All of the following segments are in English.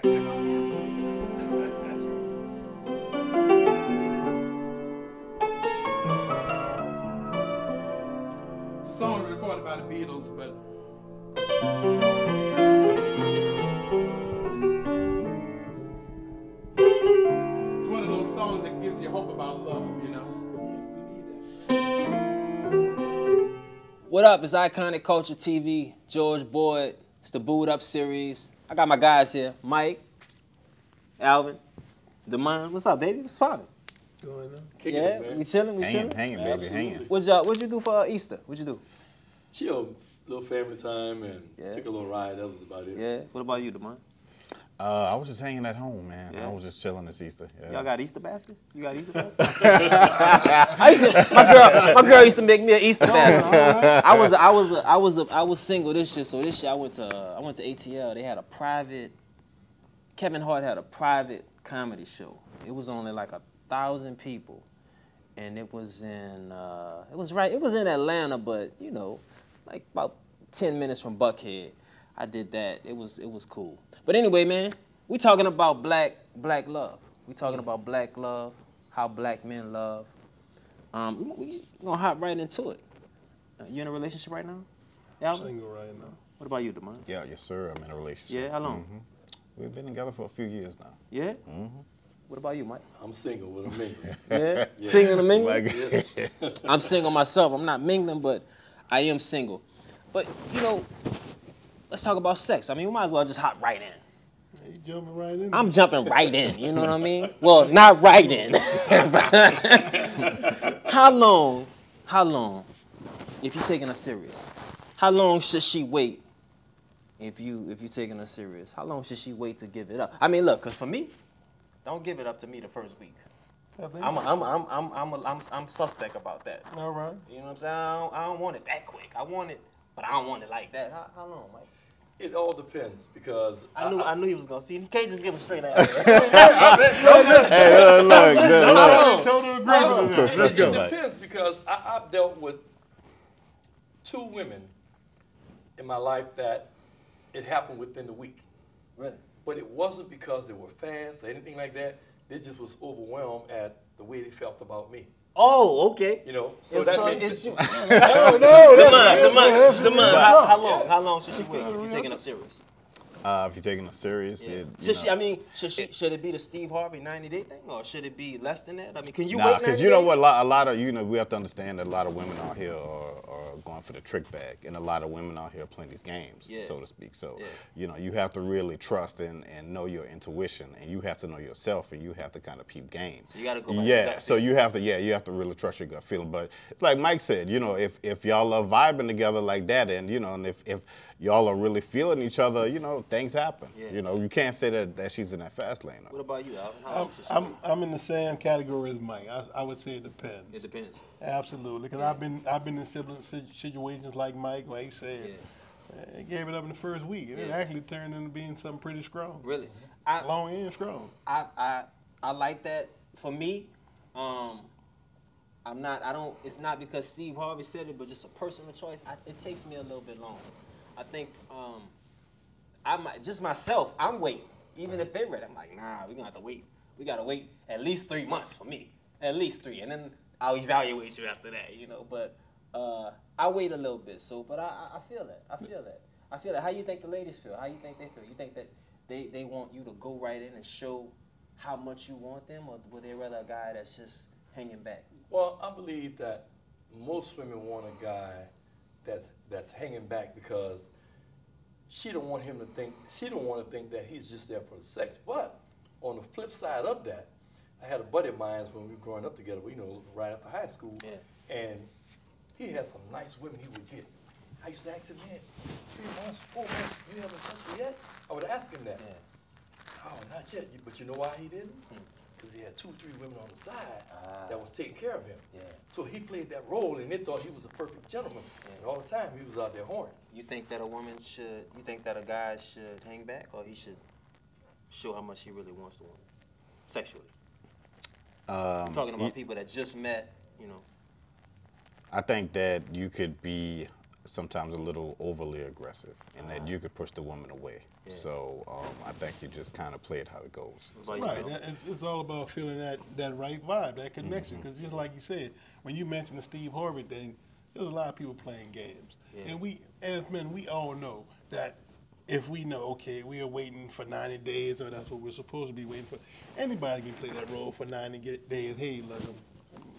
It's a song recorded by the Beatles, but it's one of those songs that gives you hope about love, you know. What up? It's Iconic Culture TV, George Boyd. It's the Booed Up series. I got my guys here, Mike, Alvin, Demond. What's up, baby? What's poppin'? Going on. Yeah, we chilling, Hanging, baby, hanging. What'd you do for Easter? What'd you do? Chill, little family time, and took a little ride. That was about it. Yeah. What about you, Demond? I was just hanging at home, man. Yeah. I was just chilling this Easter. Yeah. Y'all got Easter baskets? You got Easter baskets? My girl used to make me an Easter basket. I was single this year, so this year I went to ATL. They had a private. Kevin Hart had a private comedy show. It was only like 1,000 people, and it was in Atlanta, but you know, like about 10 minutes from Buckhead. I did that. It was cool. But anyway, man, we talking about black love. We talking about black love, how black men love. We gonna hop right into it. You in a relationship right now? Alvin? Single right now. What about you, Demond? Yeah, yes, sir. I'm in a relationship. Yeah, how long? We've been together for a few years now. Yeah? What about you, Mike? I'm single with a mingle. Yeah? Single and mingling? Yes. I'm single myself. I'm not mingling, but I am single. But, you know, let's talk about sex. I mean, we might as well just hop right in. You jumping right in? I'm jumping right in, you know what I mean? Well, not right in. How long, if you're taking her serious, how long should she wait if you taking her serious? How long should she wait to give it up? I mean, look, because for me, don't give it up to me the first week. I'm suspect about that. All right. You know what I'm saying? I don't want it that quick. I want it, but I don't want it like that. How long, Mike? It all depends because I knew he was gonna see. You can't just give him straight answer. Hey, look. Total agreement. Let's go. It depends because I've dealt with 2 women in my life that it happened within the week. Really? But it wasn't because they were fast or anything like that. They just was overwhelmed at the way they felt about me. Oh, okay. You know, so that means Demond, how long should she wait if you're taking her serious? If you're taking it serious, Should it be the Steve Harvey 90-day thing, or should it be less than that? I mean, can you nah, wait? because you know what, a lot of we have to understand that a lot of women out here are going for the trick bag, and a lot of women out here are playing these games, so to speak. So you have to really trust and know your intuition, and you have to know yourself, and you have to kind of peep games. So you got to go by yeah. your gut So feeling. you have to really trust your gut feeling. But like Mike said, if y'all are vibing together like that, and and if y'all are really feeling each other, things happen. Yeah. You can't say that she's in that fast lane. What about you, Alvin? How long should she wait? I'm in the same category as Mike. I would say it depends. It depends. Absolutely, because I've been in similar situations like Mike, where he said he gave it up in the first week, and it actually turned into being something pretty strong. Really? Long and strong. I like that. For me, it's not because Steve Harvey said it, but just a personal choice. It takes me a little bit longer. I think I might, just myself, I'm waiting. Even if they're ready, I'm like, nah, we're gonna have to wait. We gotta wait at least 3 months for me. At least 3. And then I'll evaluate you after that, But I wait a little bit. So, but I feel that. I feel that. How you think the ladies feel? How you think they feel? You think that they want you to go right in and show how much you want them, or would they rather a guy that's just hanging back? Well, I believe that most women want a guy that's hanging back because she don't want to think that he's just there for the sex. But on the flip side of that, I had a buddy of mine when we were growing up together, right after high school, and he had some nice women he would get. I used to ask him, man, 3 months, 4 months, you haven't touched her yet? I would ask him that. Oh, not yet. But you know why he didn't? Because he had 2, 3 women on the side that was taking care of him. So he played that role, and they thought he was a perfect gentleman. And all the time, he was out there horny. You think that you think that a guy should hang back, or he should show how much he really wants the woman, sexually? I'm talking about people that just met, I think that you could be sometimes a little overly aggressive, and that you could push the woman away. Yeah. So I think you just kind of play it how it goes. Right. It's all about feeling that right vibe, that connection. Because just like you said, when you mentioned the Steve Harvey thing, there's a lot of people playing games. Yeah. And we, as men, we all know that if we know, okay, we are waiting for 90 days, or that's what we're supposed to be waiting for, anybody can play that role for 90 days. Hey, look,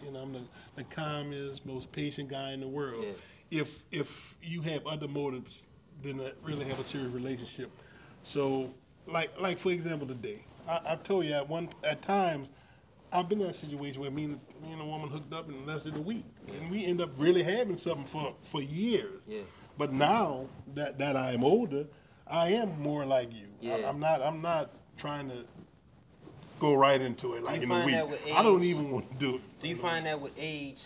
I'm the calmest, most patient guy in the world. Yeah. If you have other motives than to really have a serious relationship. So, like for example, today, I've told you at times, I've been in a situation where me and a woman hooked up in less than a week, and we end up really having something for years. Yeah. But now that I am older, I am more like you. Yeah. I'm not trying to go right into it like in a week. I don't even want to do it. Do you find that with age?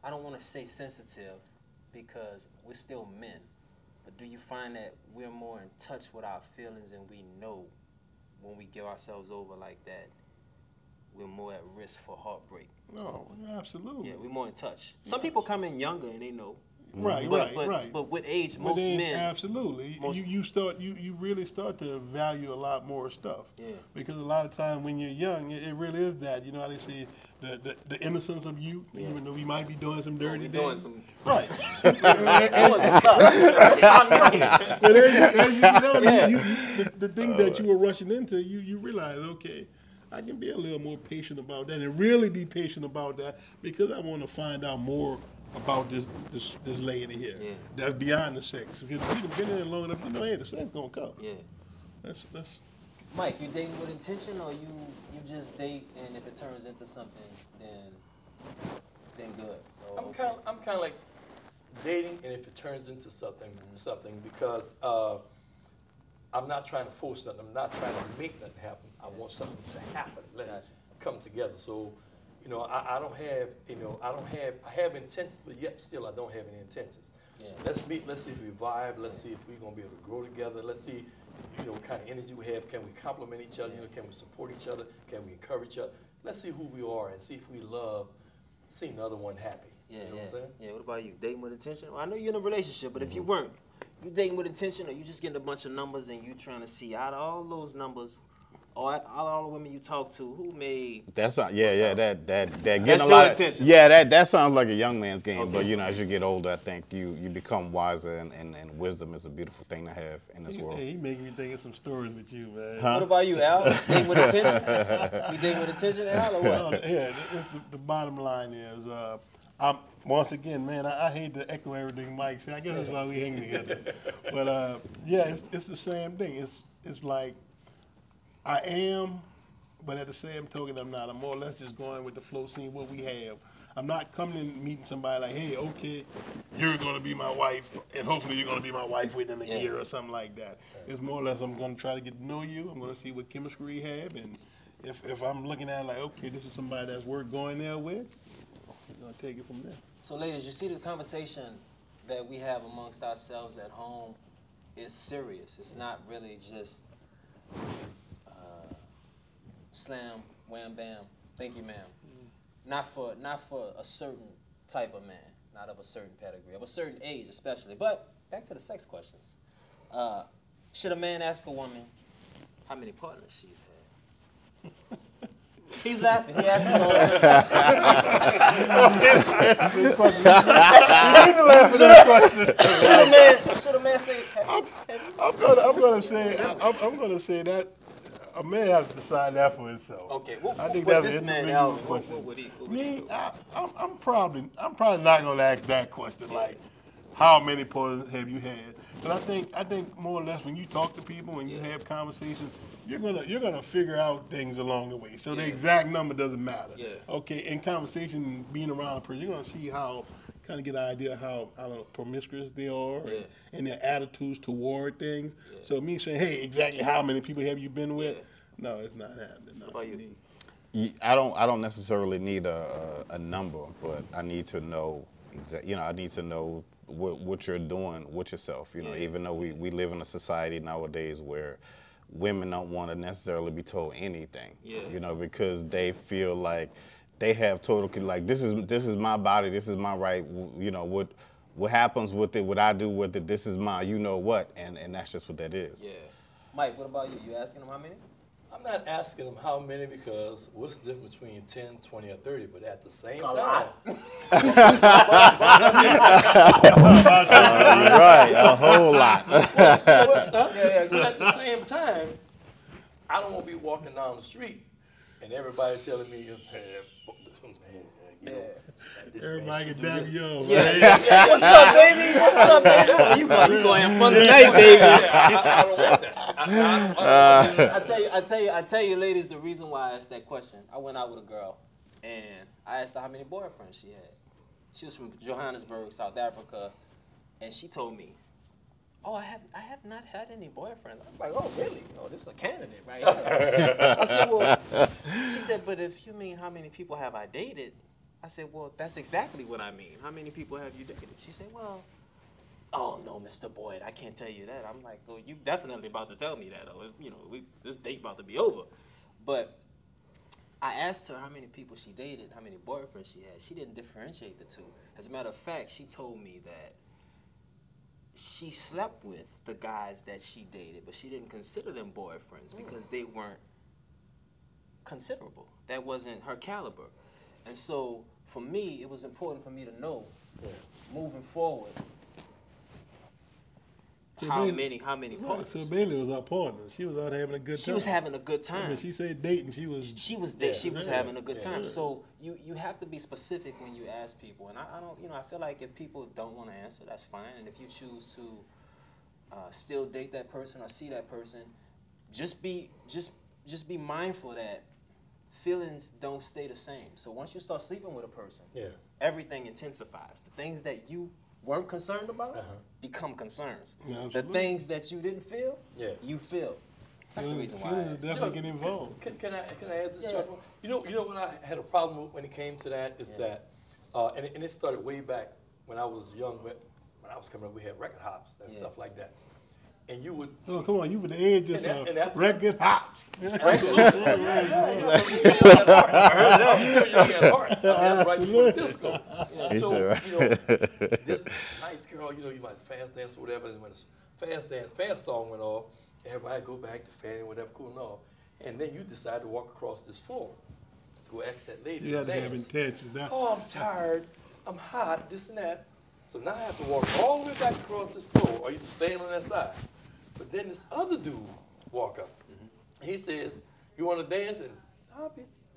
I don't want to say sensitive because we're still men, but do you find that we're more in touch with our feelings and we know when we give ourselves over like that, we're more at risk for heartbreak? No, absolutely. Yeah, we're more in touch. Some people come in younger and they know. Right. But with age, most men. Absolutely. You really start to value a lot more stuff. Yeah. Because a lot of times when you're young, it really is that. You know how they say the innocence of youth, even though we might be doing some dirty things. Doing some. Right. But the thing that you were rushing into, you realize, okay, I can be a little more patient about that and really be patient about that because I want to find out more about this lady here. Yeah. That's beyond the sex. Because we've been in it long enough, you know, hey, the sex gonna come. Yeah. That's. Mike, you dating with intention, or you just date, and if it turns into something, then good. I'm kind of like dating, and if it turns into something because I'm not trying to force nothing. I'm not trying to make nothing happen. I want something to happen. Let it come together. So. You know, I have intentions, but yet still I don't have any intentions. Yeah. Let's meet, let's see if we vibe, let's see if we're going to be able to grow together, let's see, you know, what kind of energy we have, can we complement each other, you know, can we support each other, can we encourage each other, let's see who we are and see if we love seeing the other one happy. Yeah, you know what I'm saying? Yeah, what about you? Dating with intention? Well, I know you're in a relationship, but if you weren't, you dating with intention, or you just getting a bunch of numbers and you trying to see out of all those numbers, all the women you talk to, who made? That's not, that getting a lot of attention. Yeah, that sounds like a young man's game. Okay. But you know, as you get older, I think you become wiser, and wisdom is a beautiful thing to have in this world. He making me think of some stories with you, man. Huh? What about you, Al? Dating with intention? You dating with intention, Al, or what? The bottom line is, once again, man, I hate to echo everything Mike said. I guess that's why we hang together. But it's the same thing. It's like. I am, but at the same token, I'm not. I'm more or less just going with the flow, seeing what we have. I'm not coming and meeting somebody like, hey, okay, you're going to be my wife, and hopefully you're going to be my wife within a year or something like that. It's more or less I'm going to try to get to know you. I'm going to see what chemistry we have, and if I'm looking at it like, okay, this is somebody that's worth going there with, I'm going to take it from there. So, ladies, you see the conversation that we have amongst ourselves at home is serious. It's not really just slam, wham, bam, thank you, ma'am. Not for a certain type of man, not of a certain pedigree, of a certain age especially. But back to the sex questions. Should a man ask a woman how many partners she's had? He's laughing. He asks us all Should a man say? I'm gonna say that. A man has to decide that for himself. Okay, I think that's this man out. What would he? Me, I'm probably not gonna ask that question. Like, how many partners have you had? But I think more or less when you talk to people, when you have conversations, you're gonna figure out things along the way. So the exact number doesn't matter. Yeah. Okay, in conversation, being around a person, you're gonna see how. Kind of get an idea how promiscuous they are and their attitudes toward things. Yeah. So me saying, hey, exactly how many people have you been with? No, it's not happening. No. What about you? I don't necessarily need a number, but I need to know I need to know what you're doing with yourself. You know, even though we live in a society nowadays where women don't want to necessarily be told anything. Yeah. You know, because they feel like they have total like this is my body, this is my right. You know what happens with it, what I do with it. This is my you know what, and that's just what that is. Yeah. Mike, what about you? You asking him how many? I'm not asking them how many because what's the difference between 10, 20, or 30? But at the same time, Right, a whole lot. But at the same time, I don't want to be walking down the street and everybody telling me, Everybody get down to yo. Yeah. What's up, baby? What's up, baby? You gonna have fun tonight, baby? I don't want that. I tell you, ladies, the reason why I asked that question. I went out with a girl, and I asked her how many boyfriends she had. She was from Johannesburg, South Africa, and she told me, "Oh, I have not had any boyfriends." I was like, "Oh, really? Oh, this is a candidate right here." I said, "Well," she said, "but if you mean how many people have I dated?" I said, "Well, that's exactly what I mean. How many people have you dated?" She said, "Well, oh no, Mr. Boyd, I can't tell you that." I'm like, "Well, you definitely about to tell me that, though. It's, this date about to be over." But I asked her how many people she dated, how many boyfriends she had. She didn't differentiate the two. As a matter of fact, she told me that she slept with the guys that she dated, but she didn't consider them boyfriends because they weren't considerable. That wasn't her caliber. And so, for me, it was important for me to know, moving forward, how many partners. So Bailey was our partner. She was out having a good time. She was having a good time. I mean, she said dating. She was having a good time. So you have to be specific when you ask people. And I don't, I feel like if people don't want to answer, that's fine. And if you choose to still date that person or see that person, just be mindful that feelings don't stay the same. So once you start sleeping with a person, everything intensifies. The things that you weren't concerned about become concerns. Yeah, the things that you didn't feel, you feel. That's the reason why. Feelings definitely get involved. Can I add this, Chuck? You know what I had a problem with when it came to that is that, and it started way back when I was young. When I was coming up, we had record hops and stuff like that. And you would. Oh, come on, you were the edge of record hops. That's right before disco. So, this nice girl, you might fast dance or whatever, and when a fast song went off, everybody go back to fanning, whatever, cooling off. And then you decide to walk across this floor to go ask that lady You had to to have dance. intentions. Oh, I'm tired, I'm hot, this and that. So now I have to walk all the way back across this floor, or you just stand on that side. But then this other dude walk up. He says, "You want to dance?" And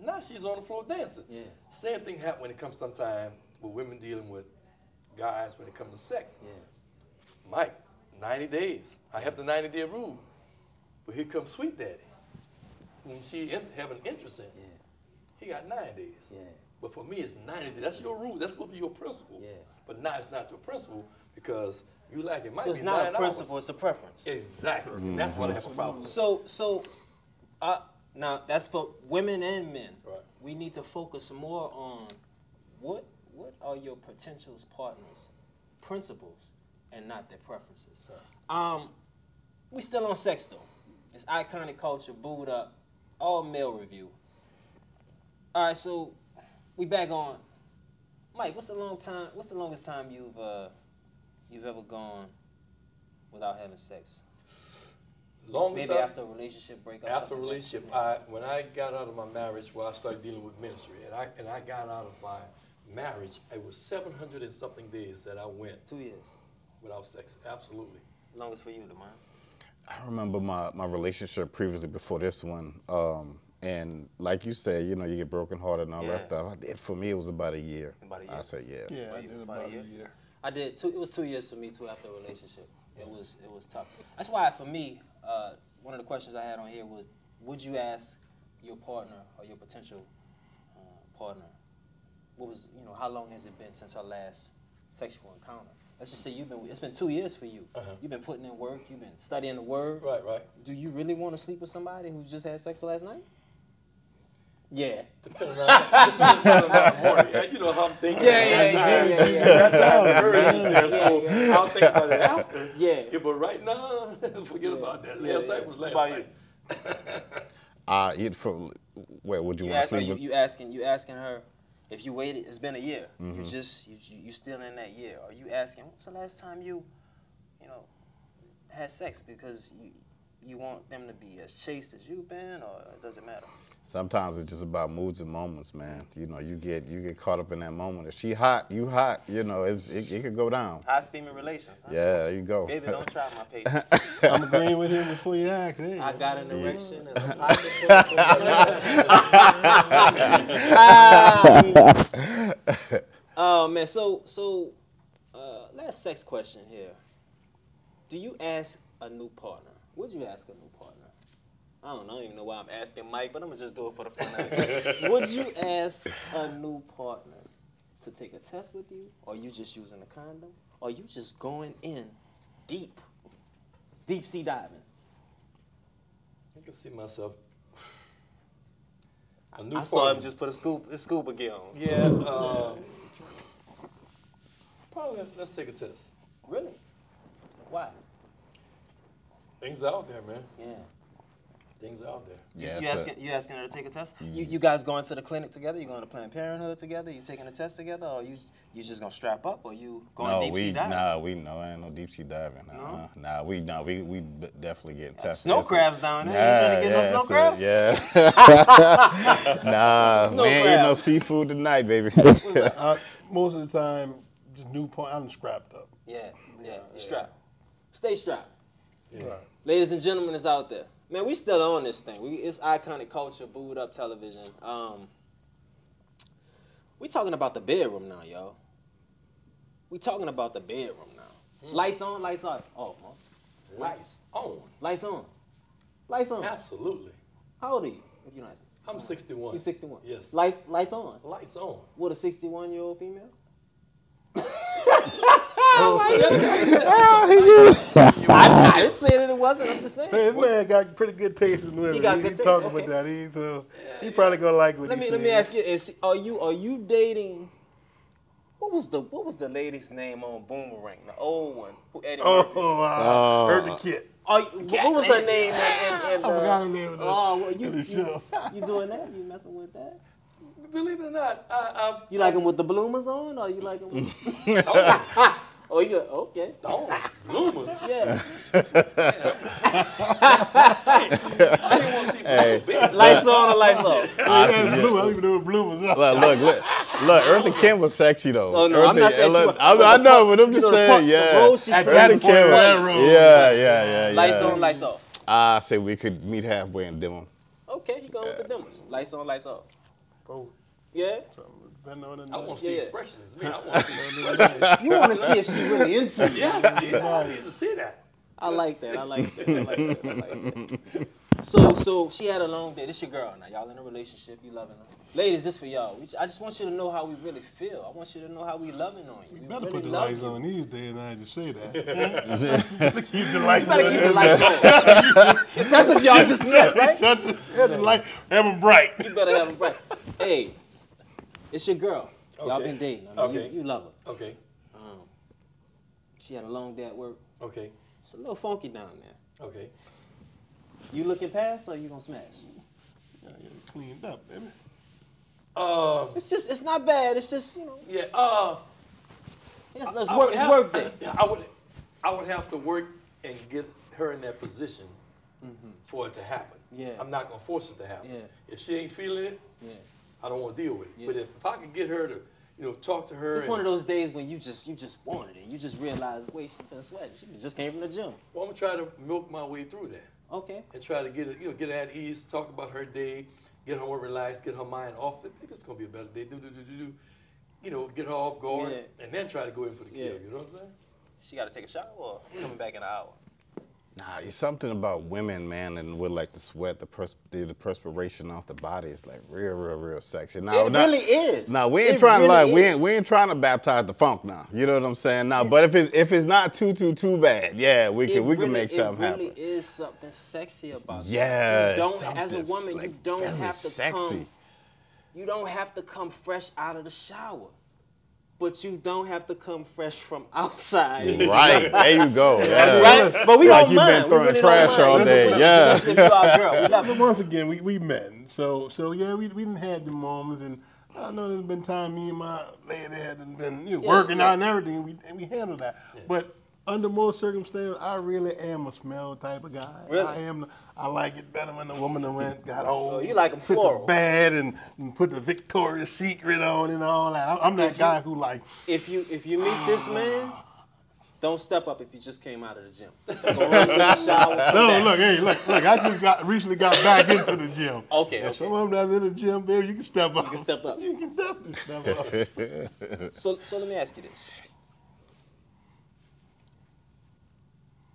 now she's on the floor dancing. Yeah. Same thing happens when it comes sometime with women dealing with guys when it comes to sex. Yeah. Mike, 90 days. I have the 90-day rule. But here comes Sweet Daddy, whom she have an interest in. Yeah. He got 9 days. Yeah. But for me, it's 90 days. That's your rule. That's going to be your principle. Yeah. But now it's not your principle because you like it. Might So be it's not 9 a principle, hours. it's a preference. Exactly. And that's what I have a problem with. So now that's for women and men. Right. We need to focus more on what are your potential partners' principles and not their preferences. Right. We still on sex though. It's iconic culture, booed up, all male review. All right, so we back on. Mike, what's the longest time you've ever gone without having sex? Longest Maybe time- after a relationship breakup. After a something like relationship, that. when I got out of my marriage, I started dealing with ministry, and I got out of my marriage. It was 700 and something days that I went 2 years. without sex. Absolutely. Longest for you, Demond. I remember my relationship previously before this one, and like you said, you get brokenhearted and all that stuff. For me, it was about a year. About a year? I said, yeah. Yeah, I did about a year. I did it was 2 years for me too after a relationship. It was tough. That's why for me, one of the questions I had on here was, would you ask your partner or your potential partner, how long has it been since her last sexual encounter? Let's just say it's been 2 years for you. You've been putting in work, you've been studying the word. Right. Do you really want to sleep with somebody who just had sex last night? Yeah. Depending on the morning. You know how I'm thinking. Yeah. That time the urge is there, so I'll think about it after. Yeah. But right now, forget about that. Last night was last night. Where would you want to sleep with? You asking her If you waited, it's been a year. You still in that year. Are you asking, when's the last time you had sex? Because you want them to be as chaste as you've been, or it doesn't matter? Sometimes it's just about moods and moments, man. You know, you get caught up in that moment. If she hot, you hot. You know, it could go down. High steaming relations. Huh? Yeah, there you go. Baby, don't try my patience. I'm agreeing with him before you ask. Hey, I got an erection and a pocket. Oh man, so last sex question here. Do you ask a new partner? Would you ask a new partner? I don't even know why I'm asking Mike, but I'm gonna just do it for the fun of it. Would you ask a new partner to take a test with you, or you just using a condom, or you just going in deep sea diving? I can see myself. I saw him just put a scuba gear on. Yeah. Probably let's take a test. Really? Why? Things out there, man. Yeah. Things out there. Yeah, You asking her to take a test? You guys going to the clinic together? You going to Planned Parenthood together? You taking a test together, or you just gonna strap up, or you going deep sea diving? Ain't no deep sea diving. Nah, we definitely getting tested. Snow crabs down there. You trying to get no snow crabs? Yeah. Nah, we ain't eating no seafood tonight, baby. Most of the time, just new partner. I'm strapped up. Yeah. You strapped. Stay strapped. Yeah. Right. Ladies and gentlemen, it's out there. Man, we still on this thing. It's iconic culture, booed up television. We talking about the bedroom now, y'all. We talking about the bedroom now. Lights on, lights off. Oh, huh? Lights on. Lights on. Lights on. Absolutely. How old are you, if you don't ask me? I'm 61. You 61? Yes. Lights on. Lights on. What, a 61-year-old female? I didn't say that it wasn't. I'm just saying. Hey, this man got pretty good taste in women. He got good taste, talking okay. about that. He probably gonna like what Let he me ask you: Are you dating? What was the lady's name on Boomerang? The old one, who Eddie Murphy. Heard the kid. What was her name? I forgot her name. You doing that? You messing with that? Believe it or not, You like them with the bloomers on, or you like them with... Oh, you got, okay. bloomers. Yeah. I didn't want to see bloomers. Lights on or lights off? I don't even know what bloomers are. Look, Eartha Kim was sexy though. Oh, no, I'm not saying she was. I know, but I'm just saying, The role she played Eartha was Kim. funny. Yeah. Lights on, lights off. I say we could meet halfway and dim them. Okay, you going with the dimmers. Lights on, lights off. Oh, Yeah? I want to see expressions. I want to see expressions. You want to see if she really into you. Yes, I need to see that. I like that. So she had a long day. This your girl now. Y'all in a relationship. You loving her. Ladies, this for y'all. I just want you to know how we really feel. I want you to know how we loving on you. you better really put the love lights you. on these days, and I just say that. Keep the You lights better on. keep the lights on. Especially if y'all just met, right? Have the light, have them bright. You better have them bright. Hey, it's your girl. Y'all Okay. been dating. I mean, you love her. Okay. She had a long day at work. Okay. It's a little funky down there. Okay. You looking past, or you gonna smash? Yeah, get it cleaned up, baby. It's not bad. It's just, Yeah. it's work day. I would have to work and get her in that position for it to happen. Yeah. I'm not gonna force it to happen. Yeah. If she ain't feeling it, Yeah. I don't want to deal with it. Yeah. But if I could get her to, talk to her. It's one of those days when you just wanted it. You just realize, wait, she been sweating. She just came from the gym. Well, I'm gonna try to milk my way through that Okay. and try to get her at ease, talk about her day, get her more relaxed, get her mind off. Maybe it's gonna be a better day. Get her off guard, Yeah. and then try to go in for the kill. Yeah. You know what I'm saying? She got to take a shower or coming back in an hour? Nah, it's something about women, man, and with like the sweat, the perspiration off the body. It's like real sexy. Now, It really is. Now we ain't It trying really to is. we ain't trying to baptize the funk now. You know what I'm saying? Now, but if it's not too bad, yeah, we can make something happen. It really is something sexy about Yeah, that. You don't, as a woman, like you don't very have to sexy. come. You don't have to come fresh out of the shower. But you don't have to come fresh from outside. Right, there you go. Yeah. Right? But we Like don't you've mind. been We throwing really trash don't mind. all day. Yeah. Especially if you our girl. We love But it. once again, we men. So yeah, we didn't have the moments, and I know there's been time me and my lady had been working out and everything, and we handle that. Yeah. But under most circumstances, I really am a smell type of guy. Really? I like it better when the woman got old. Oh, you like them floral. Bad and put the Victoria's Secret on and all that. I'm that guy who like. If you meet this man, don't step up if you just came out of the gym. Go run to the shower. Look, I just recently got back into the gym. Okay. Some of them that's in the gym, baby, you can step up. You can step up. You can definitely step up. So let me ask you this.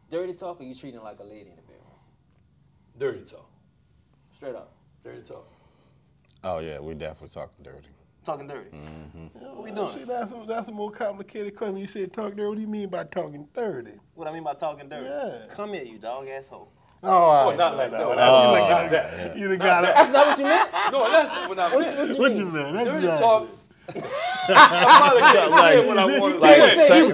Dirty talk, or you treating like a lady in the bedroom? Dirty talk. Straight up. Dirty talk. Oh yeah, we definitely talking dirty. Talking dirty. What we doing? See, that's a more complicated question. You said talk dirty. What do you mean by talking dirty? What I mean by talking dirty? Yeah. Come here, you dog asshole. Oh, not like that. You done got it. That's not what you meant? No, that's what I meant. What you mean? That's Dirty exactly. talk. I'm probably can't say what I want to say.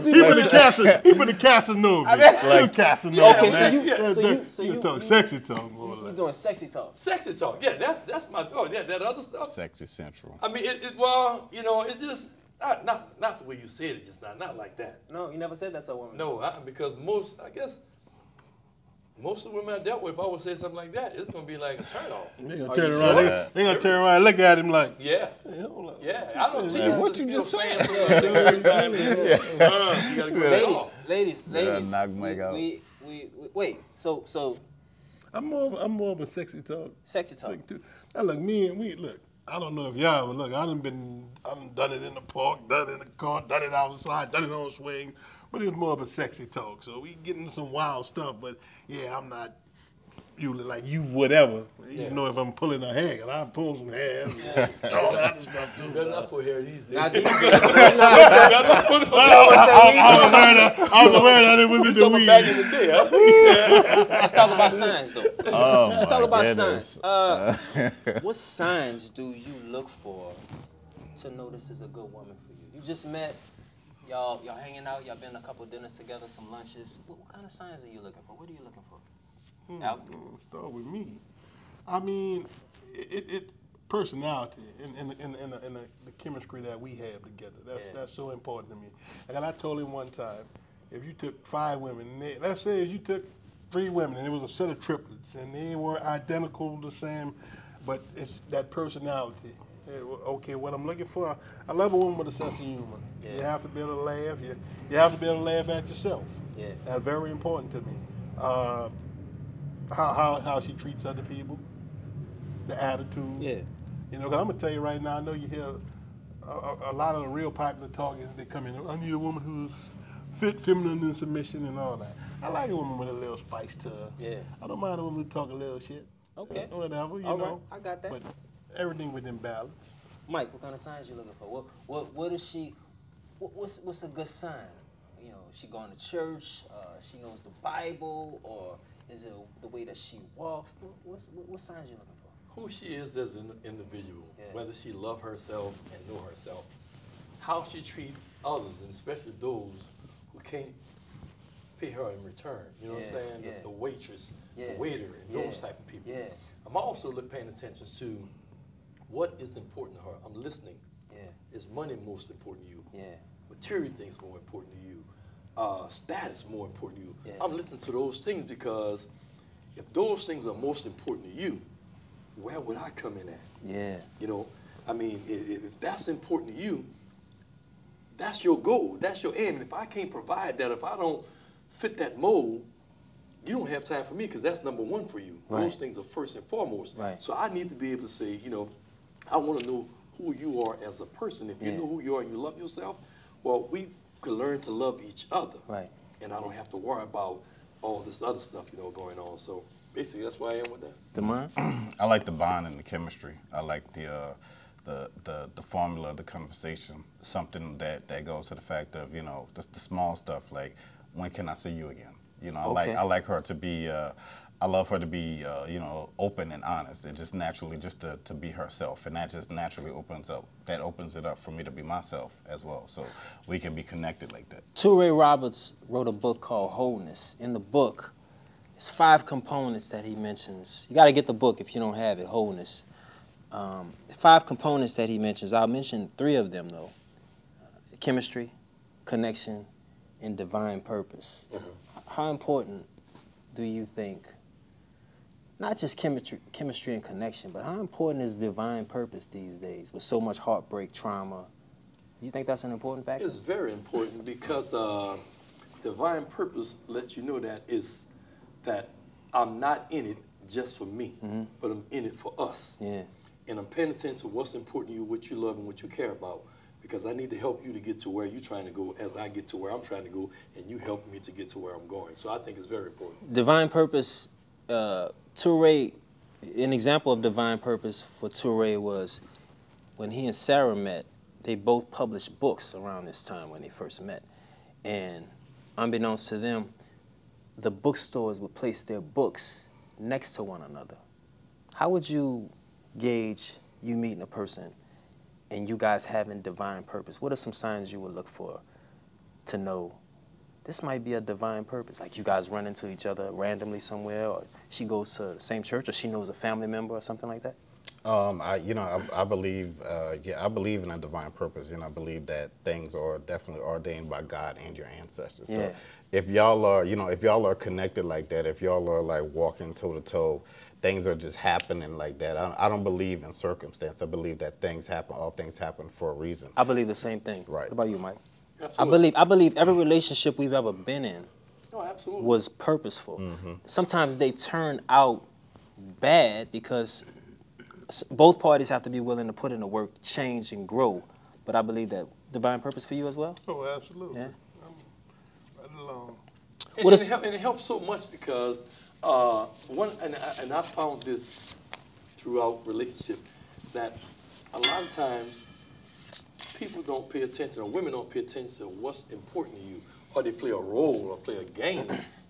He put the Casanova. Casanova. Okay, so you talk sexy talk more. You doing sexy talk? Sexy talk. Yeah, that's my. Oh, yeah, that other stuff. Sexy Central. I mean, well, you know, it's just not the way you said it. Just not like that. No, you never said that to a woman. No, because most of the women I dealt with, if I would say something like that, it's gonna be like a turn off. They gonna turn around. They gonna turn around and look at him like. Yeah. Hey, hold up. Yeah. I don't tell you what you just said. You gotta go. Ladies. Knock Mike out. Wait. So. I'm more of a sexy talk. Sexy talk. Too. Now look, look. I don't know if y'all, but look, I done done it in the park, done it in the car, done it outside, done it on swing. But it's more of a sexy talk. So we get into some wild stuff, but yeah, I'm not usually like you whatever. You know if I'm pulling a hair, and I pull some hair and all that other stuff too. Better not put hair these days. I was aware that it was in the weed. Back in the day, huh? Let's talk about signs, though. Oh, Let's talk about goodness. signs. What signs do you look for to know this is a good woman for you? You just met. Y'all hanging out. Y'all been to a couple dinners together, some lunches. What kind of signs are you looking for? What are you looking for? Start with me. I mean, it personality and the chemistry that we have together. That's so important to me. And I told him one time, if you took 5 women, let's say if you took 3 women and it was a set of triplets and they were identical, the same, but it's that personality. Okay, what I'm looking for, I love a woman with a sense of humor. Yeah. You have to be able to laugh. You have to be able to laugh at yourself. Yeah. That's very important to me. How she treats other people, the attitude. Yeah. You know, because I'm going to tell you right now, I know you hear a lot of the real popular talk is they come in, I need a woman who's fit, feminine, and submission and all that. I like a woman with a little spice to her. Yeah. I don't mind a woman who talk a little shit. Okay. Whatever, you know. Right. I got that. But everything within balance. Mike, what kind of signs you looking for? What is she? What's a good sign? You know, she going to church? She knows the Bible, or is it the way that she walks? What signs you looking for? Who she is as an individual, whether she love herself and know herself, how she treat others, and especially those who can't pay her in return. You know what I'm saying? The waitress, the waiter, and those type of people. Yeah. I'm also paying attention to what is important to her. I'm listening. Yeah. Is money most important to you? Yeah. Material things more important to you? Status more important to you? Yeah. I'm listening to those things because if those things are most important to you, where would I come in at? Yeah. You know, I mean, if that's important to you, that's your goal. That's your aim. And if I can't provide that, if I don't fit that mold, you don't have time for me because that's number one for you. Right. Those things are first and foremost. Right. So I need to be able to say, you know, I want to know who you are as a person. If you know who you are and you love yourself, well, we could learn to love each other. Right. And I don't have to worry about all this other stuff, you know, going on. So basically, that's why I am with that. Demar? I like the bond and the chemistry. I like the formula, the conversation, something that goes to the fact of, you know, the small stuff like, when can I see you again? You know, I like her to be, I love her to be, you know, open and honest, and just naturally just to be herself, and that just naturally opens it up for me to be myself as well, so we can be connected like that. Touré Roberts wrote a book called Wholeness. In the book, it's 5 components that he mentions. You got to get the book if you don't have it, Wholeness. 5 components that he mentions. I'll mention 3 of them, though. Chemistry, connection, and divine purpose. How important do you think, not just chemistry and connection, but how important is divine purpose these days with so much heartbreak, trauma? You think that's an important factor? It's very important because divine purpose lets you know that I'm not in it just for me, but I'm in it for us. Yeah. And I'm paying attention to what's important to you, what you love, and what you care about. Because I need to help you to get to where you're trying to go as I get to where I'm trying to go, and you help me to get to where I'm going. So I think it's very important. Divine purpose, Toure, an example of divine purpose for Toure was when he and Sarah met, they both published books around this time when they first met. And unbeknownst to them, the bookstores would place their books next to one another. How would you gauge you meeting a person and you guys having divine purpose? What are some signs you would look for to know this might be a divine purpose? Like you guys run into each other randomly somewhere, or she goes to the same church, or she knows a family member or something like that? I believe, I believe in a divine purpose, and I believe that things are definitely ordained by God and your ancestors. Yeah. So if y'all are, if y'all are connected like that, if y'all are like walking toe to toe, things are just happening like that. I don't believe in circumstance. I believe that things happen. All things happen for a reason. I believe the same thing. Right. What about you, Mike? Absolutely. I believe every relationship we've ever been in Absolutely. was purposeful. Sometimes they turn out bad because both parties have to be willing to put in the work, change, and grow. But I believe that divine purpose for you as well? Oh, absolutely. Yeah. Right along. And it helps so much because and I found this throughout relationship that a lot of times people don't pay attention, or women don't pay attention to what's important to you, or they play a role or play a game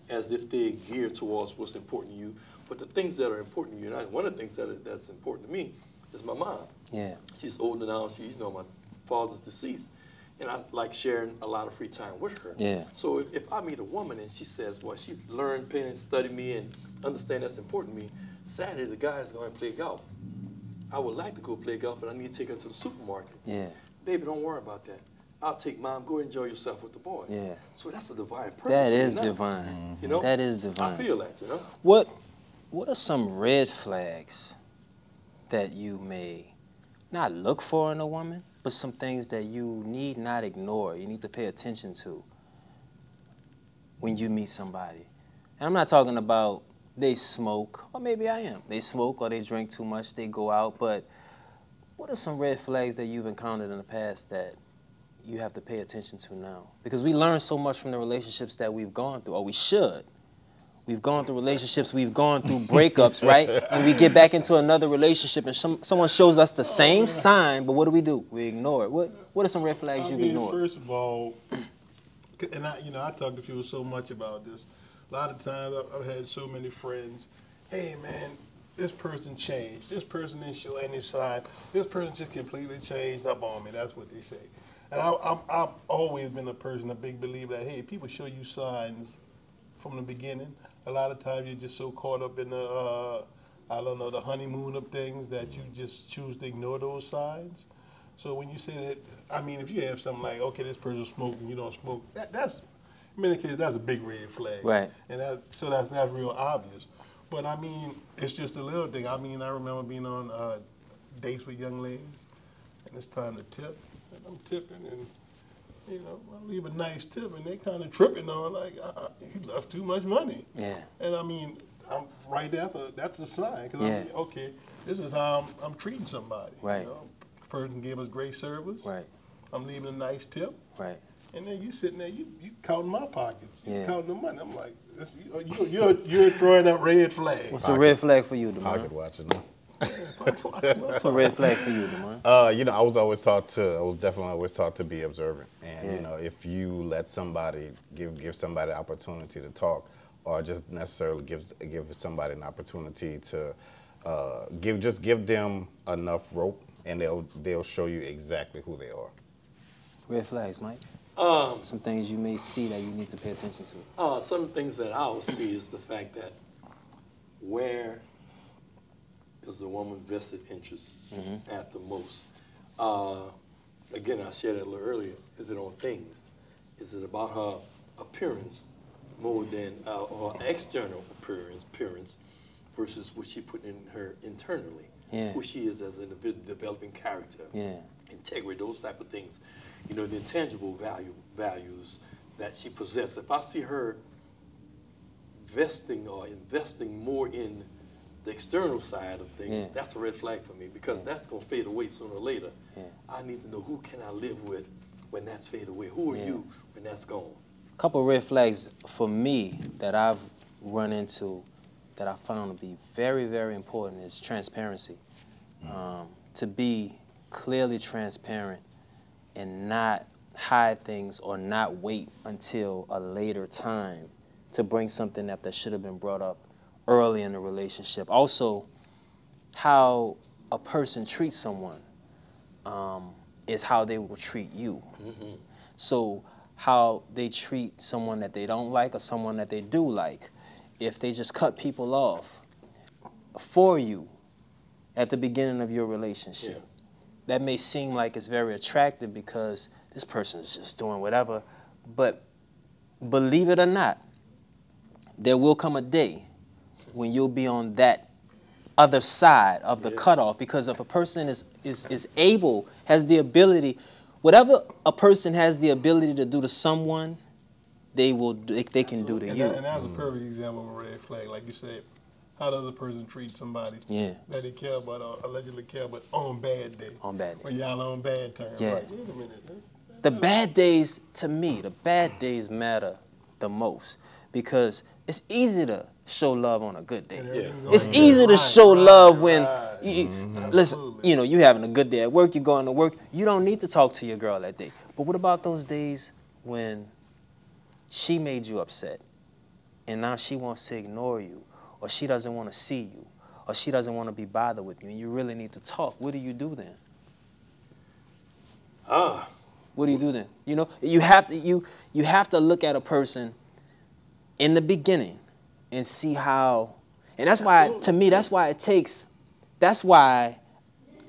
as if they gear towards what's important to you. But the things that are important to you, and one of the things that's important to me is my mom. Yeah. She's older now. She's, my father's deceased. And I like sharing a lot of free time with her. Yeah. So if I meet a woman and she says, well, she learned, paint, and study me and understand that's important to me, Saturday the guy is going to play golf. I would like to go play golf, but I need to take her to the supermarket. Yeah. Baby, don't worry about that. I'll take Mom, go enjoy yourself with the boys. Yeah. So that's a divine purpose. That is now. divine. You know? That is divine. I feel that, What are some red flags that you may not look for in a woman, but some things that you need not ignore, you need to pay attention to when you meet somebody? And I'm not talking about they smoke, or maybe I am. They smoke or they drink too much, they go out, but what are some red flags that you've encountered in the past that you have to pay attention to now? Because we learn so much from the relationships that we've gone through, or we should. We've gone through relationships, we've gone through breakups, right? And we get back into another relationship and someone shows us the same sign, but what do? We ignore it. What are some red flags you've ignored? First of all, and I talk to people so much about this. A lot of times I've had so many friends, hey man, this person changed. This person didn't show any sign. This person just completely changed up on me. That's what they say. And I've always been a big believer that, hey, people show you signs from the beginning. A lot of times you're just so caught up in the, the honeymoon of things that you just choose to ignore those signs. So when you say that, if you have something like, okay, this person's smoking, you don't smoke, that's, in many cases, that's a big red flag. Right. And so that's not real obvious. But it's just a little thing. I remember being on dates with young ladies, and it's time to tip, and I'm tipping, and I leave a nice tip, and they kind of tripping on, like, you left too much money. Yeah. And I'm right after, that's a sign, because Yeah. okay, this is how I'm treating somebody. Right. The person gave us great service. Right. I'm leaving a nice tip. Right. And then you sitting there, you counting my pockets, you Yeah. counting the money. I'm like, you're throwing up red flags. What's a red flag for you, Pocket DeMar? watching. No? What's a red flag for you, DeMar? I was definitely always taught to be observant. And, Yeah. if you let somebody, give somebody an opportunity to talk, or just necessarily give somebody an opportunity to give them enough rope, and they'll show you exactly who they are. Red flags, Mike? Some things you may see that you need to pay attention to. Some things that I'll see is the fact that where there's is a woman's vested interest at the most. Again, I shared it a little earlier. Is it on things? Is it about her appearance more than her external appearance versus what she put in her internally? Yeah. Who she is as an individual, developing character, Yeah. integrity, those type of things. You know, the intangible values that she possesses. If I see her vesting or investing more in the external side of things, Yeah. that's a red flag for me, because that's going to fade away sooner or later. Yeah. I need to know, who can I live with when that's faded away? Who are you when that's gone? A couple of red flags for me that I've run into that I found to be very, very important is transparency. To be clearly transparent and not hide things or not wait until a later time to bring something up that should have been brought up early in the relationship. Also, how a person treats someone is how they will treat you. So how they treat someone that they don't like or someone that they do like, if they just cut people off for you at the beginning of your relationship, that may seem like it's very attractive because this person is just doing whatever, but believe it or not, there will come a day when you'll be on that other side of the cutoff, because if a person is able, has the ability, whatever a person has the ability to do to someone, they can do to you. And that's a perfect example of a red flag. Like you said, how does a person treat somebody that they care about or allegedly care about on bad days? On bad days. When y'all on bad terms. Yeah. Like, wait a minute. The bad days, to me, the bad days matter the most, because it's easy to show love on a good day. It's easy to show love when, listen, you know, you having a good day at work, you're going to work, you don't need to talk to your girl that day. But what about those days when she made you upset and now she wants to ignore you, or she doesn't want to see you, or she doesn't want to be bothered with you, and you really need to talk? What do you do then? What do you do then? You know, you have to look at a person in the beginning and see how, and that's why, to me, that's why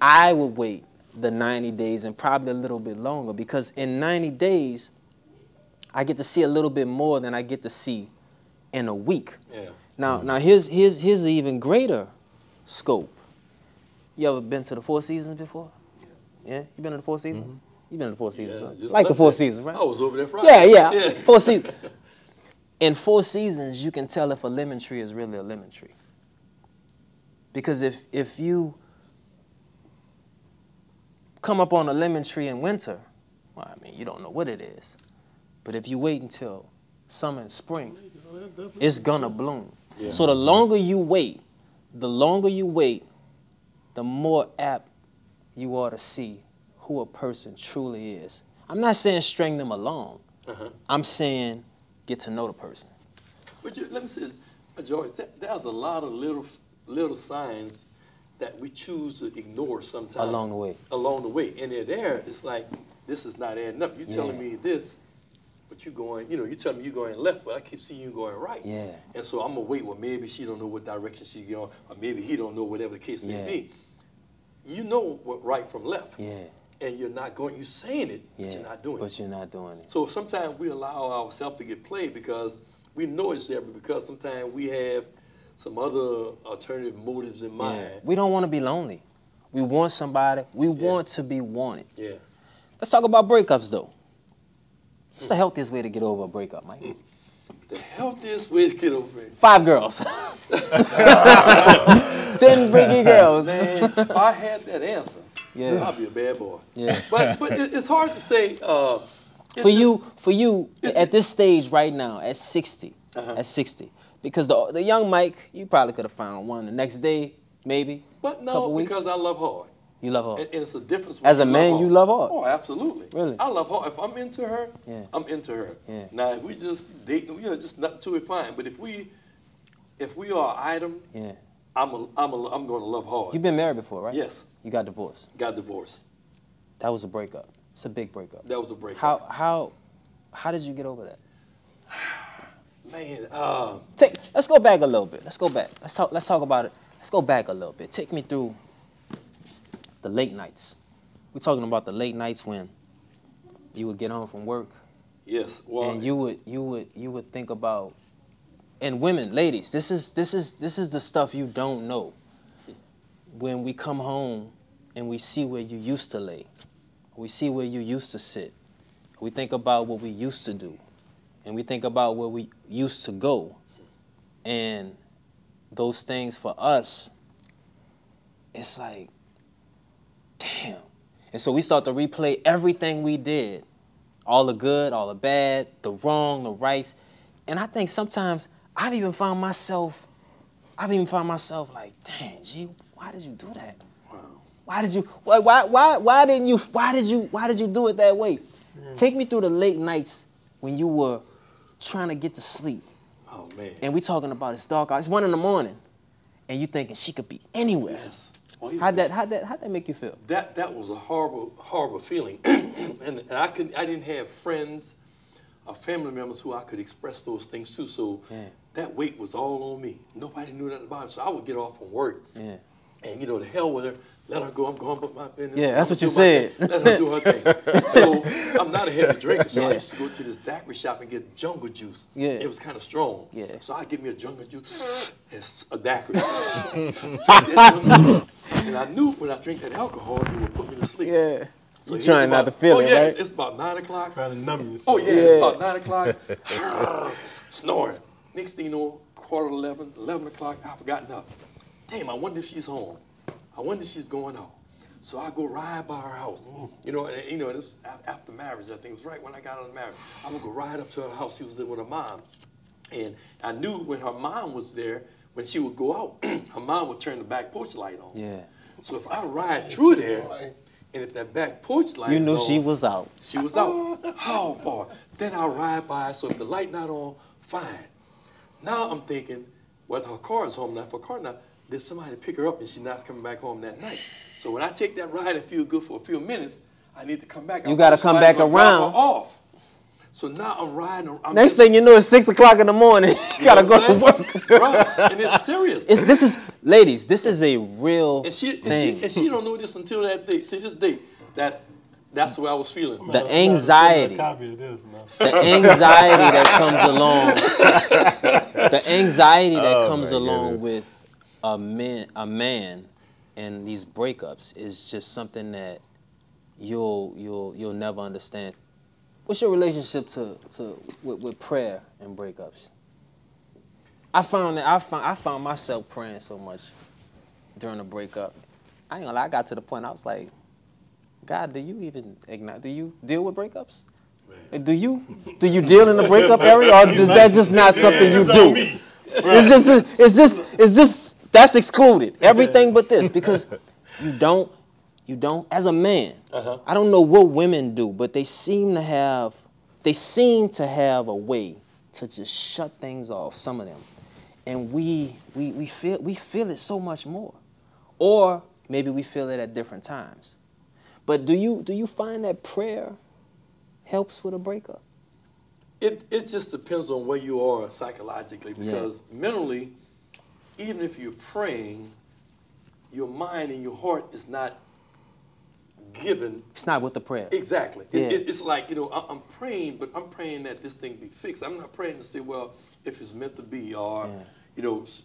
I would wait the 90 days and probably a little bit longer, because in 90 days, I get to see a little bit more than I get to see in a week. Now here's an even greater scope. You ever been to the Four Seasons before? Yeah, you been to the Four Seasons? You've been to the Four Seasons, right? Like the Four Seasons, right? I was over there Friday. Yeah. Four Seasons. In Four Seasons, you can tell if a lemon tree is really a lemon tree. Because if you come up on a lemon tree in winter, well, I mean, you don't know what it is. But if you wait until summer and spring, it's gonna bloom. So the longer you wait, the more apt you are to see who a person truly is. I'm not saying string them along. I'm saying get to know the person. But let me say this, George, there's a lot of little signs that we choose to ignore sometimes. Along the way. Along the way. And they're there, it's like, this is not adding up. You're telling me this, but you're going, you know, you telling me you're going left, but I keep seeing you going right. And so I'm going to wait, well, maybe she don't know what direction she's going, or maybe he don't know, whatever the case may be. You know what right from left. And you're not going, you're saying it, but you're not doing it. But you're not doing it. So sometimes we allow ourselves to get played because we know it's there, but because sometimes we have some other alternative motives in mind. We don't want to be lonely. We want somebody. We want to be wanted. Let's talk about breakups, though. What's the healthiest way to get over a breakup, Mike? The healthiest way to get over it? 5 girls. 10 freaky girls. Man, if I had that answer, I'd be a bad boy. But it's hard to say. For you, at this stage right now, at 60, because the young Mike, you probably could have found one the next day, maybe. But no, because I love hard. You love hard. And it's a difference. As a man, you love hard. Oh, absolutely. Really? I love hard. If I'm into her, I'm into her. Now, if we just date, you know, just nothing to it, fine. But if we are an item, I'm going to love hard. You've been married before, right? Yes. You got divorced. Got divorced. That was a breakup. It's a big breakup. That was a breakup. How did you get over that? Man, let's go back a little bit. Let's go back. Let's talk about it. let's go back a little bit. Take me through the late nights. We're talking about the late nights when you would get home from work. Yes. Well, And you would think about, and women, ladies, this is the stuff you don't know. When we come home and we see where you used to lay, we see where you used to sit, we think about what we used to do, and we think about where we used to go. And those things for us, it's like, damn. And so we start to replay everything we did, all the good, all the bad, the wrong, the rights. And I think sometimes I've even found myself like, dang, G, why did you do that? wow. Why did you? Why did you do it that way? Take me through the late nights when you were trying to get to sleep, Oh man. and we talking about it's dark out. It's 1 in, and you thinking she could be anywhere. Yes. Well, How'd that make you feel? That was a horrible feeling, and I didn't have friends or family members who I could express those things to. So that weight was all on me. Nobody knew nothing about it. So I would get off from work, and the hell with her. Let her go. I'm going about my business. Yeah, that's what you do my said. thing. Let her do her thing. So I'm not a heavy drinker. So I used to go to this daiquiri shop and get jungle juice. Yeah. It was kind of strong. Yeah. So I get me a jungle juice and a daiquiri. And I knew when I drink that alcohol, it would put me to sleep. Yeah. So You it's trying not to feel it, right? It's about 9 o'clock. Trying to numb yourself. Oh, yeah, it's about 9 o'clock. Snoring. Next thing you know, 11:15, 11 o'clock, I've forgotten her. Damn, I wonder if she's home. I wonder if she's going out. So I go ride by her house. This was after marriage, I think it was right when I got out of marriage. I would go ride up to her house. She was there with her mom. And I knew when her mom was there, when she would go out, her mom would turn the back porch light on. Yeah. So if I ride through there, and if that back porch light You knew is on, she was out. she was out. Oh, boy. Then I ride by, so if the light not on, fine. Now I'm thinking, whether her car is home now, if her car not, did somebody pick her up and she's not coming back home that night? So when I take that ride and feel good for a few minutes, I need to come back. You got to come back around. Off. So now I'm riding. Next thing you know, it's 6 o'clock in the morning. You got to go to work. Right. And it's serious. Ladies, this is a real thing. And she don't know this until that day, to this day, that's what I was feeling. The anxiety. Copy of this now. The anxiety that comes along. The anxiety that comes my along goodness. with a man and these breakups is just something that you'll never understand. What's your relationship with prayer and breakups? I found myself praying so much during the breakup. I ain't gonna lie, I got to the point I was like, God, do you even ignite? Do you deal with breakups? Man. Do you deal in the breakup area, or is that just not something you do? Is this that's excluded? Everything but this, because you don't. As a man, I don't know what women do, but they seem to have a way to just shut things off. Some of them, and we feel it so much more, or maybe we feel it at different times. But do you find that prayer helps with a breakup? It just depends on where you are psychologically, because mentally, even if you're praying, your mind and your heart is not given. It's not with the prayer. Exactly. Yeah. It's like, I'm praying, but I'm praying that this thing be fixed. I'm not praying to say, well, if it's meant to be, or,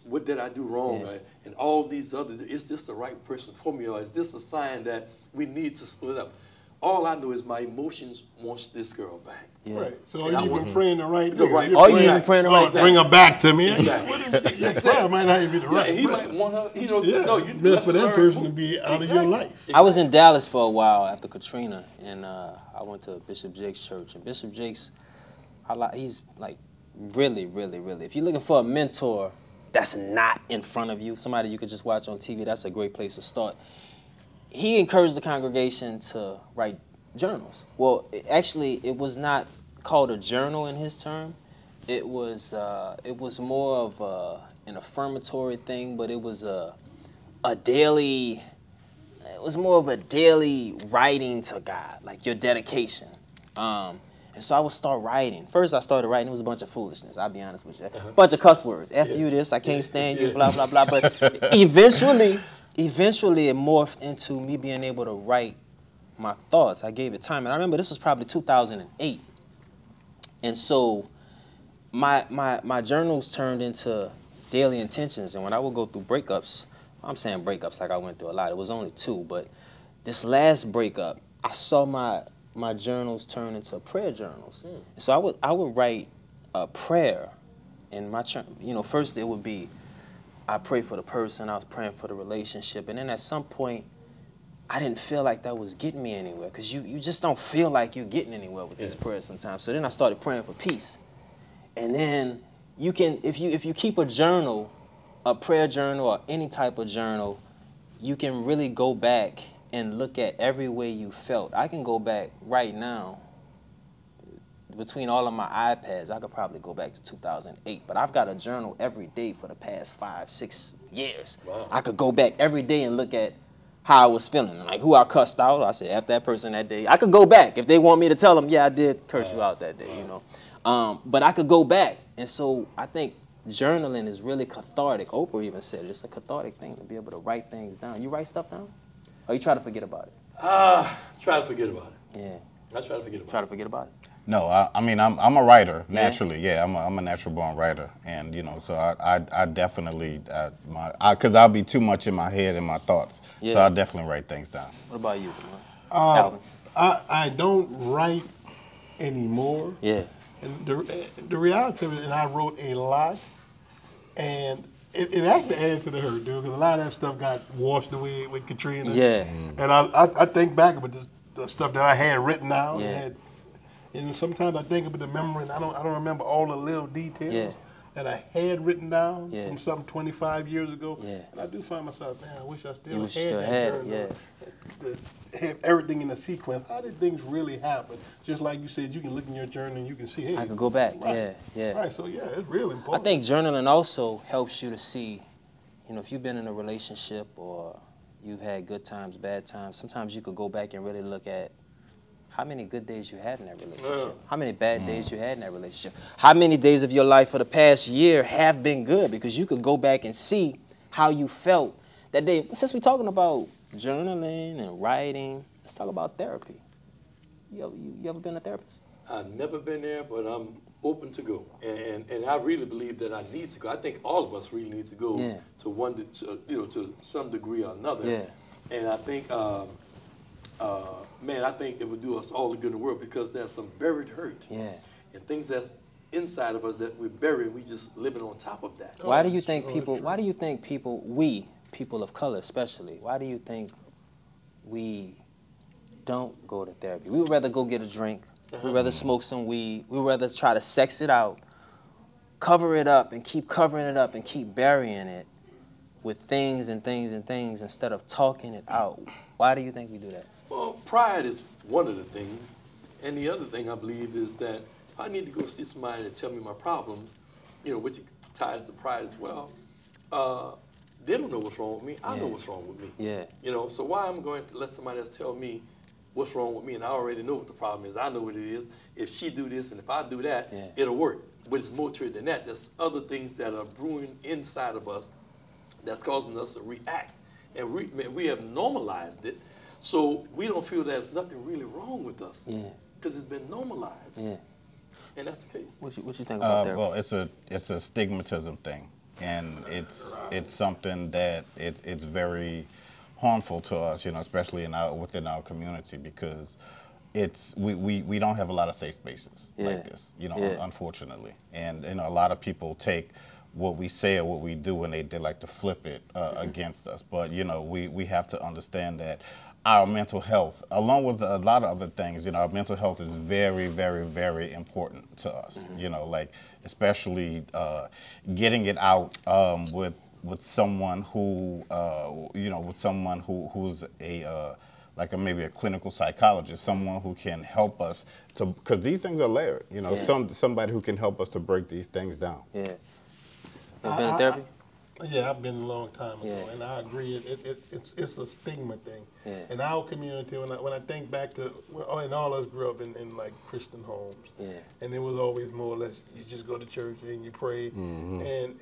what did I do wrong? Yeah. And all these other, is this the right person for me, or is this a sign that we need to split up? All I know is my emotions wants this girl back. Yeah. Right. So are you even praying the right thing? Oh, you even praying the right thing. Bring her back to me. Exactly. Your prayer might not even be the right Yeah, he prayer. might want her, Yeah, meant for that person to be out of your life. I was in Dallas for a while after Katrina, and I went to Bishop Jakes' church. And Bishop Jakes, he's like really, really, really. If you're looking for a mentor that's not in front of you, somebody you could just watch on TV, that's a great place to start. He encouraged the congregation to write journals. Well, it was not called a journal in his term. It was more of an affirmatory thing, but it was more of a daily writing to God, like your dedication. And so I would start writing. First I started writing, it was a bunch of foolishness, I'll be honest with you. A bunch of cuss words. F you this, I can't stand you, blah, blah, blah. But eventually it morphed into me being able to write my thoughts. I gave it time. And I remember this was probably 2008. And so my journals turned into daily intentions. And when I would go through breakups, I'm saying breakups like I went through a lot. It was only 2, but this last breakup, I saw my journals turn into prayer journals. So I would write a prayer, and first it would be, I pray for the person, I was praying for the relationship, and then at some point, I didn't feel like that was getting me anywhere, because you just don't feel like you're getting anywhere with these prayers sometimes. So then I started praying for peace, and then you can, if you keep a journal, a prayer journal or any type of journal, you can really go back and look at every way you felt. I can go back right now, between all of my iPads, I could probably go back to 2008, but I've got a journal every day for the past 5-6 years. Wow. I could go back every day and look at how I was feeling, like who I cussed out. I said, F that person that day. I could go back if they want me to tell them, yeah, I did curse you out that day, you know. But I could go back, and so I think journaling is really cathartic. Oprah even said it's a cathartic thing to be able to write things down. You write stuff down? Or you try to forget about it? Try to forget about it. Yeah. I try to forget about it. Try to forget about it? No, I mean I'm a writer naturally. Yeah, I'm a natural born writer, and you know, so I definitely because I'll be too much in my head and my thoughts. Yeah. So I definitely write things down. What about you, Alvin? I don't write anymore. Yeah. And the reality of it, and I wrote a lot, and it actually added to the hurt, dude, because a lot of that stuff got washed away with Katrina. Yeah. And I think back about the stuff that I had written down. Yeah. And sometimes I think about the memory, and I don't remember all the little details that I had written down from something 25 years ago. Yeah. And I do find myself, man, I wish I still You had still that had it, journal to have everything in a sequence. How did things really happen? Just like you said, you can look in your journal and you can see, hey. I can go back. Right. Yeah. Right, so yeah, it's real I important. think journaling also helps you to see, you know, if you've been in a relationship or you've had good times, bad times, sometimes you could go back and really look at how many good days you had in that relationship, how many bad days you had in that relationship, how many days of your life for the past year have been good, because you could go back and see how you felt that day. Since we're talking about journaling and writing, let's talk about therapy. You ever been a therapist? I've never been there, but I'm open to go, and I really believe that I need to go. I think all of us really need to go to some degree or another. Yeah. And I think, man, I think it would do us all the good in the world, because there's some buried hurt. Yeah. And things that's inside of us that we're buried, we just living on top of that. Why do you think we, people of color especially, why do you think we don't go to therapy? We would rather go get a drink. We'd rather smoke some weed. We'd rather try to sex it out, cover it up, and keep covering it up and keep burying it with things and things and things instead of talking it out. Why do you think we do that? Well, pride is one of the things. And the other thing I believe is that if I need to go see somebody to tell me my problems, you know, which ties to pride as well, they don't know what's wrong with me. I know what's wrong with me. Yeah. You know, so why am I going to let somebody else tell me what's wrong with me, and I already know what the problem is. I know what it is. If she do this and if I do that, it'll work. But it's more to it than that. There's other things that are brewing inside of us that's causing us to react. And we have normalized it, so we don't feel there's nothing really wrong with us. Because it's been normalized. And that's the case. What you think about therapy? Well, it's a stigmatism thing, and it's something that it's very harmful to us, you know, especially within our community, because we don't have a lot of safe spaces like this, you know, unfortunately. And you know, a lot of people take what we say or what we do and they like to flip it against us. But you know, we have to understand that our mental health, along with a lot of other things, you know, our mental health is very, very, very important to us. You know, like especially getting it out with someone who, you know, with someone who's maybe a clinical psychologist, someone who can help us to, because these things are layered, you know, somebody who can help us to break these things down. Yeah. You been in therapy? Yeah, I've been a long time ago, Yeah. and I agree. It's a stigma thing. Yeah. In our community, when I think back to, and all us grew up in like Christian homes, Yeah. and it was always more or less you just go to church and you pray, and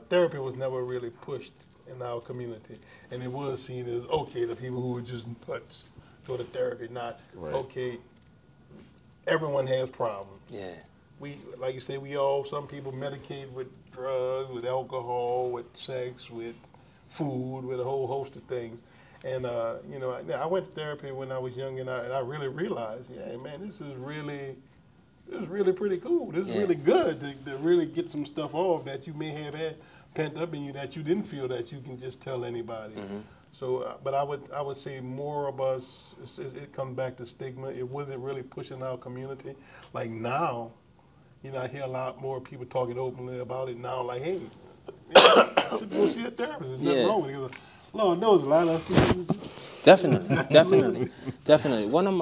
therapy was never really pushed in our community, and it was seen as okay to people who were just nuts go to therapy, not okay. Everyone has problems. Yeah. We, like you say, some people medicate with drugs, with alcohol, with sex, with food, with a whole host of things. And, you know, I went to therapy when I was young, and I really realized, yeah, man, this is really pretty cool. This is really good to really get some stuff off that you may have had pent up in you that you didn't feel that you can just tell anybody. So, but I would say more of us, it comes back to stigma. It wasn't really pushing our community. Like now, you know, I hear a lot more people talking openly about it now. Like, hey, you should go see a therapist. There's nothing wrong with it. Lord knows a lot of people. Definitely. One of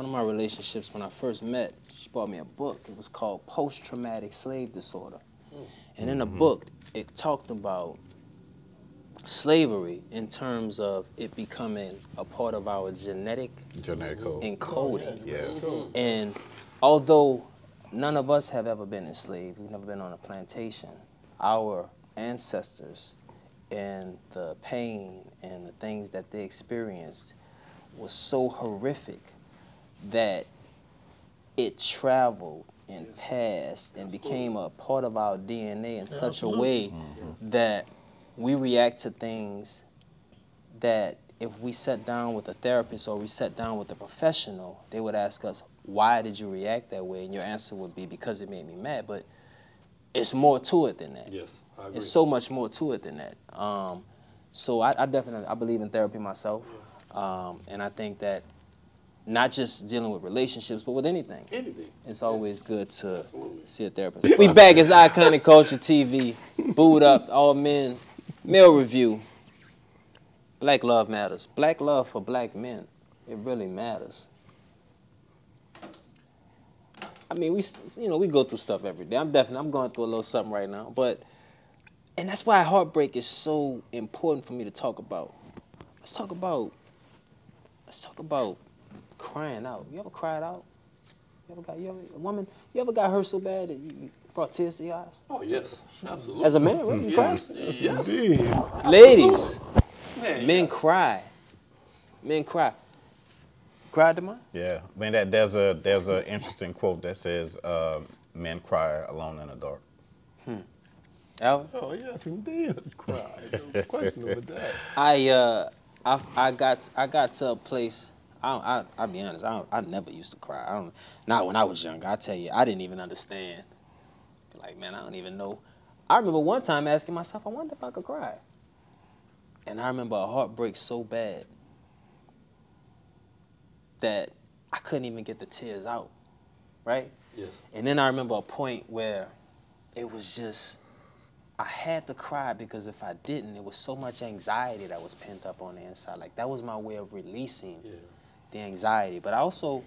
my relationships when I first met, she bought me a book. It was called Post-Traumatic Slave Disorder, and in the book, it talked about slavery in terms of it becoming a part of our genetic code. encoding. Yeah. And although none of us have ever been enslaved, we've never been on a plantation, our ancestors and the pain and the things that they experienced was so horrific that it traveled and passed and became a part of our DNA in such a way that we react to things that if we sat down with a therapist or we sat down with a professional, they would ask us, why did you react that way? And your answer would be, because it made me mad. But it's more to it than that. Yes, I agree. It's so much more to it than that. So I definitely, I believe in therapy myself. And I think that not just dealing with relationships, but with anything. It's always good to see a therapist. We back as Iconic Culture TV, booed up, all men, male review. Black love matters. Black love for black men, it really matters. I mean, we go through stuff every day. I'm going through a little something right now, and that's why heartbreak is so important for me to talk about. Let's talk about crying out. You ever cried out? You ever got hurt so bad that you brought tears to your eyes? Oh, yes, absolutely. As a man, really? You cry? Yes. Ladies, Man, men cry. Men cry. Cried to mine? Yeah, I mean there's a interesting quote that says, "Men cry alone in the dark." Alvin? Oh yeah, today cry. No question about that. I got to a place. I'll be honest. I never used to cry. Not when I was younger. I tell you, I didn't even understand. Like, man, I don't even know. I remember one time asking myself, I wonder if I could cry. And I remember a heartbreak so bad that I couldn't even get the tears out, right? Yes. And then I remember a point where it was just, I had to cry because if I didn't, it was so much anxiety that was pent up on the inside. Like, that was my way of releasing the anxiety. But I also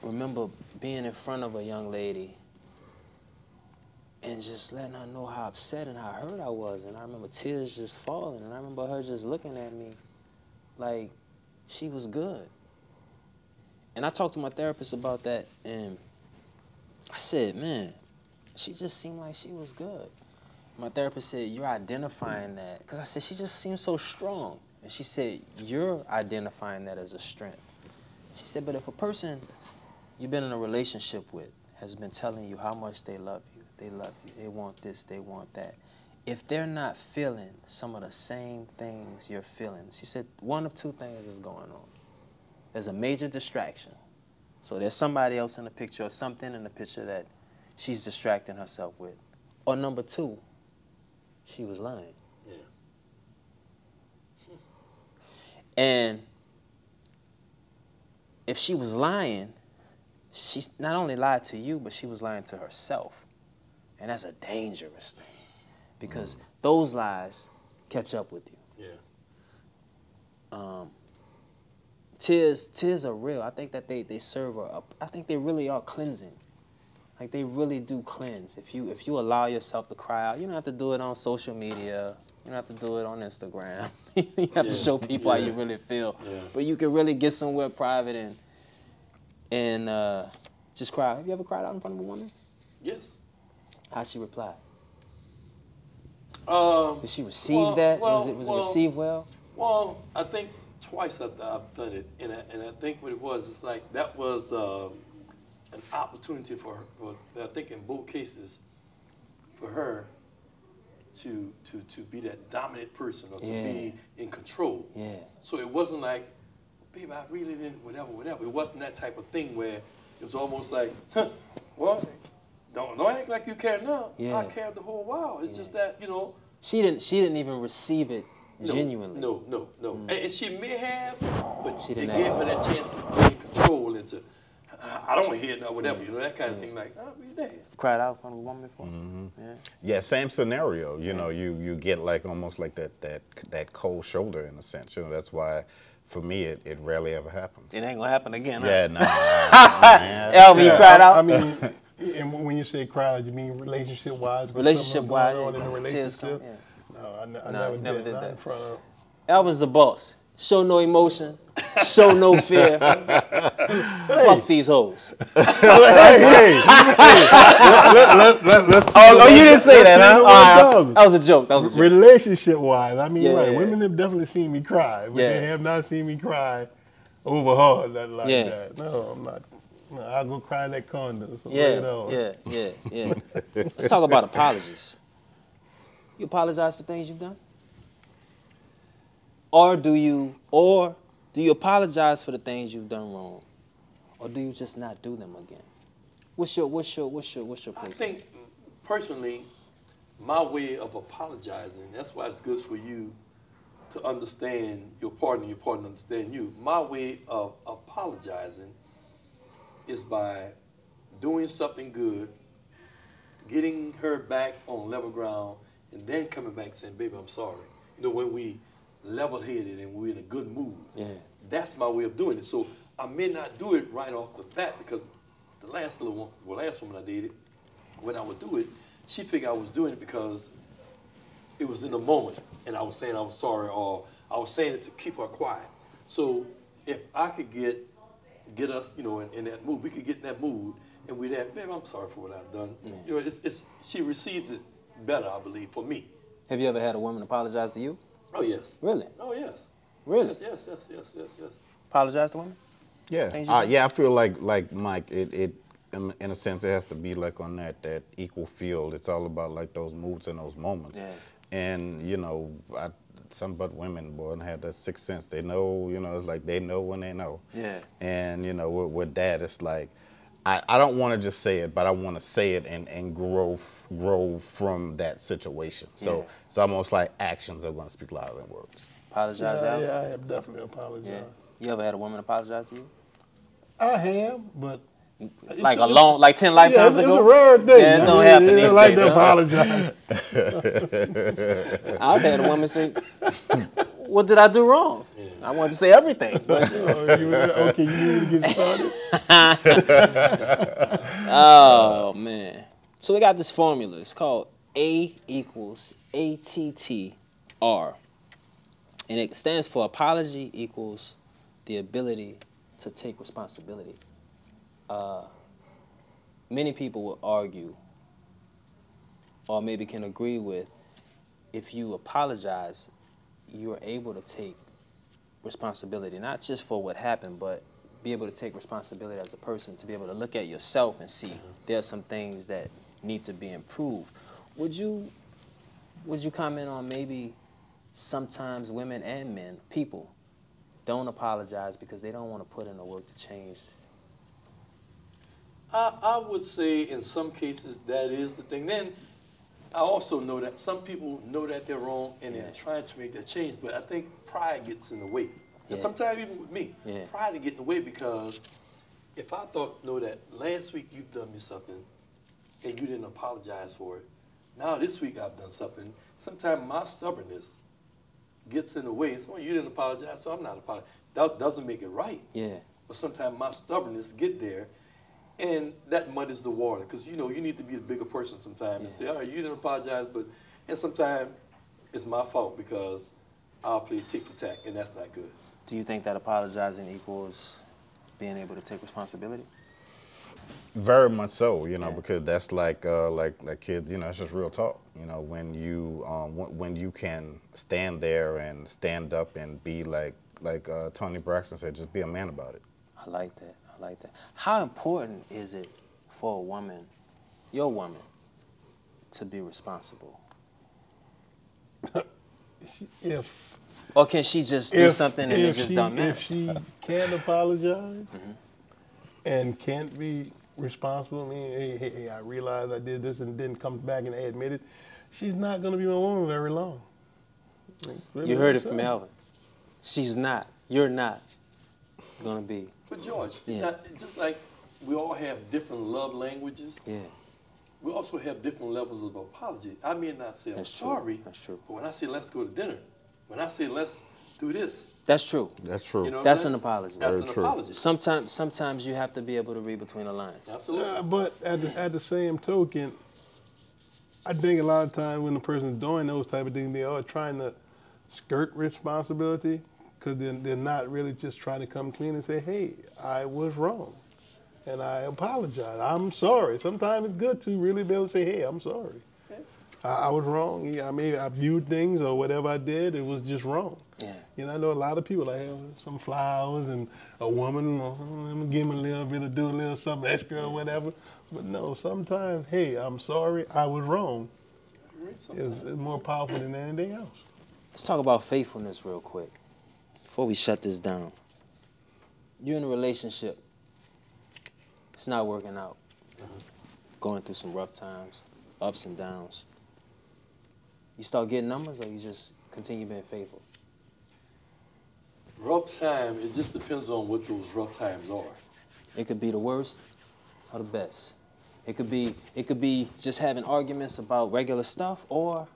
remember being in front of a young lady and just letting her know how upset and how hurt I was. And I remember tears just falling. And I remember her just looking at me like she was good. And I talked to my therapist about that, and I said, man, she just seemed like she was good. My therapist said, you're identifying that. Because I said, she just seems so strong. And she said, you're identifying that as a strength. She said, but if a person you've been in a relationship with has been telling you how much they love you, they want this, they want that, if they're not feeling some of the same things you're feeling, she said, one of two things is going on. There's a major distraction. So there's somebody else in the picture or something in the picture that she's distracting herself with. Or number two, she was lying. Yeah. And if she was lying, she not only lied to you, but she was lying to herself. And that's a dangerous thing because those lies catch up with you. Yeah. Tears are real. I think that they serve I think they really are cleansing. Like they really do cleanse. If you allow yourself to cry out, you don't have to do it on social media. You don't have to do it on Instagram. You have to show people how you really feel. Yeah. But you can really get somewhere private and just cry. Have you ever cried out in front of a woman? Yes. How'd she reply? Did she receive that? Was it received well? Well, I think twice I've done it, and I think what it was, it's like that was an opportunity for her. I think in both cases, for her to be that dominant person or to be in control. Yeah. So it wasn't like, babe, I really didn't, whatever. It wasn't that type of thing where it was almost like, well, don't act like you care now. Yeah. I cared the whole while. It's just that, you know. She didn't even receive it genuinely. No. And she may have, but they gave her that chance to be in control and to, I don't hear it now, whatever, you know, that kind of thing. Like, oh, be there. Cried out in front of a woman before? Yeah, same scenario. You know, you get like almost like that cold shoulder in a sense. You know, that's why for me it rarely ever happens. It ain't gonna happen again. Yeah, no. Elvin, you cried out? I mean, and when you say cry out, you mean relationship-wise? Relationship-wise, relationship? No, I never did that. In front of. Elvin's the boss. Show no emotion. Show no fear. Fuck these hoes. Let's you didn't say that, huh? That was a joke. Relationship-wise, I mean, right. Women have definitely seen me cry, but they have not seen me cry over hard, nothing like that. No, I'm not. No, I'll go cry in that condo. So yeah. Let's talk about apologies. You apologize for things you've done? Or do you apologize for the things you've done wrong? Or do you just not do them again? What's your process? I think personally, my way of apologizing, that's why it's good for you to understand your partner, your partner understand you. My way of apologizing is by doing something good, getting her back on level ground, and then coming back saying, baby, I'm sorry. You know, when we level-headed and we're in a good mood. Yeah. That's my way of doing it. So I may not do it right off the bat because the last woman I dated, when I would do it, she figured I was doing it because it was in the moment and I was saying I was sorry or I was saying it to keep her quiet. So if I could get us, you know, in that mood, we could get in that mood and we'd have, babe, I'm sorry for what I've done. You know, she received it better, I believe, for me. Have you ever had a woman apologize to you? Oh, yes. Really? Oh, yes. Really? Yes. Apologize to women? Yeah. Yeah, I feel like Mike, it in a sense, it has to be like on that equal field. It's all about like those moods and those moments. Yeah. And, you know, some but women, boy, and have that sixth sense. They know, you know, it's like they know when they know. Yeah. And, you know, with that, it's like, I don't want to just say it, but I want to say it and grow from that situation. So it's almost like actions are going to speak louder than words. Apologize, Al? Yeah, I have definitely apologized. Yeah. You ever had a woman apologize to you? I have, but like 10 lifetimes ago? It's a rare thing. Yeah, it don't happen these days. Like to apologize. I've had a woman say, what did I do wrong? I wanted to say everything. But okay, you need to get started? Oh, man. So we got this formula. It's called A equals ATTR. And it stands for apology equals the ability to take responsibility. Many people will argue or maybe can agree with if you apologize, you're able to take responsibility, not just for what happened, but be able to take responsibility as a person, to be able to look at yourself and see there are some things that need to be improved. Would you comment on maybe sometimes women and men, people, don't apologize because they don't want to put in the work to change? I would say in some cases that is the thing. Then I also know that some people know that they're wrong and they're trying to make that change, but I think pride gets in the way. And sometimes even with me, pride gets in the way because if I know that last week you've done me something and you didn't apologize for it, now this week I've done something, sometimes my stubbornness gets in the way. So you didn't apologize, so I'm not apologizing. That doesn't make it right. Yeah. But sometimes my stubbornness get there And that muddies the water because, you know, you need to be a bigger person sometimes and say, all right, you didn't apologize, and sometimes it's my fault because I'll play tick for tack, and that's not good. Do you think that apologizing equals being able to take responsibility? Very much so, you know, because that's like kids, you know, it's just real talk. You know, when you can stand there and stand up and be like Tony Braxton said, just be a man about it. I like that. I like that. How important is it for a woman, your woman, to be responsible? Or can she just do something and it just don't matter? If she can't apologize and can't be responsible, I mean, hey, I realized I did this and didn't come back and admit it, she's not going to be my woman very long. Really, you heard it from Elvin. She's not. You're not going to be. But George, just like we all have different love languages, we also have different levels of apology. I may not say I'm sorry, That's true. But when I say let's go to dinner, when I say let's do this, that's true. That's true. You know That's an apology. That's Very an true. apology. Sometimes you have to be able to read between the lines. Absolutely. But at the same token, I think a lot of times when the person's doing those type of things, they are trying to skirt responsibility because they're not really just trying to come clean and say, hey, I was wrong and I apologize. I'm sorry. Sometimes it's good to really be able to say, hey, I'm sorry. I was wrong. I viewed things or whatever I did, it was just wrong. Yeah. You know, I know a lot of people like have some flowers and a woman, I'm gonna give him a little bit of do a little something extra or whatever. But no, sometimes, hey, I'm sorry, I was wrong. It's more powerful than anything else. Let's talk about faithfulness real quick before we shut this down. You're in a relationship. It's not working out. Going through some rough times, ups and downs. You start getting numbers or you just continue being faithful? Rough time, it just depends on what those rough times are. It could be the worst or the best. It could be just having arguments about regular stuff, or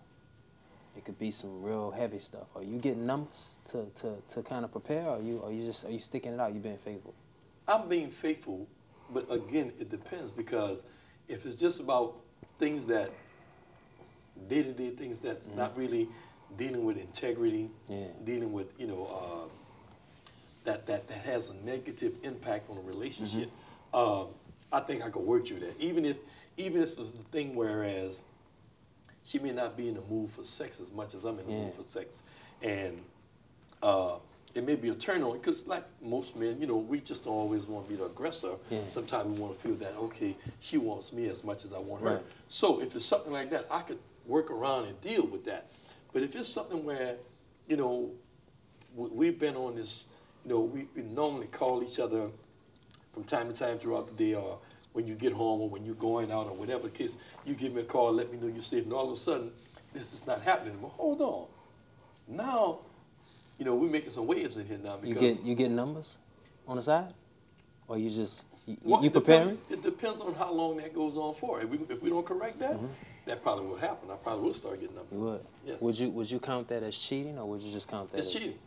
it could be some real heavy stuff. Are you getting numbers to kind of prepare, or are you sticking it out? You being faithful? I'm being faithful, but again, it depends because if it's just about things that day-to-day things that's not really dealing with integrity, dealing with, you know, that has a negative impact on a relationship, I think I could work through that. Even if this was the thing whereas she may not be in the mood for sex as much as I'm in the mood for sex. And it may be a turn on because like most men, you know, we just don't always want to be the aggressor. Sometimes we want to feel that, okay, she wants me as much as I want her. So if it's something like that, I could work around and deal with that. But if it's something where, you know, we've been on this, you know, we normally call each other from time to time throughout the day, or when you get home or when you're going out or whatever the case, you give me a call, let me know you're safe, and all of a sudden, this is not happening anymore. Hold on. Now, you know, we're making some waves in here now because You get numbers on the side? Or you just, well, you preparing? It depends on how long that goes on for. If we don't correct that, that probably will happen. I probably will start getting numbers. You would? Yes. Would you count that as cheating, or would you just count that It's as cheating.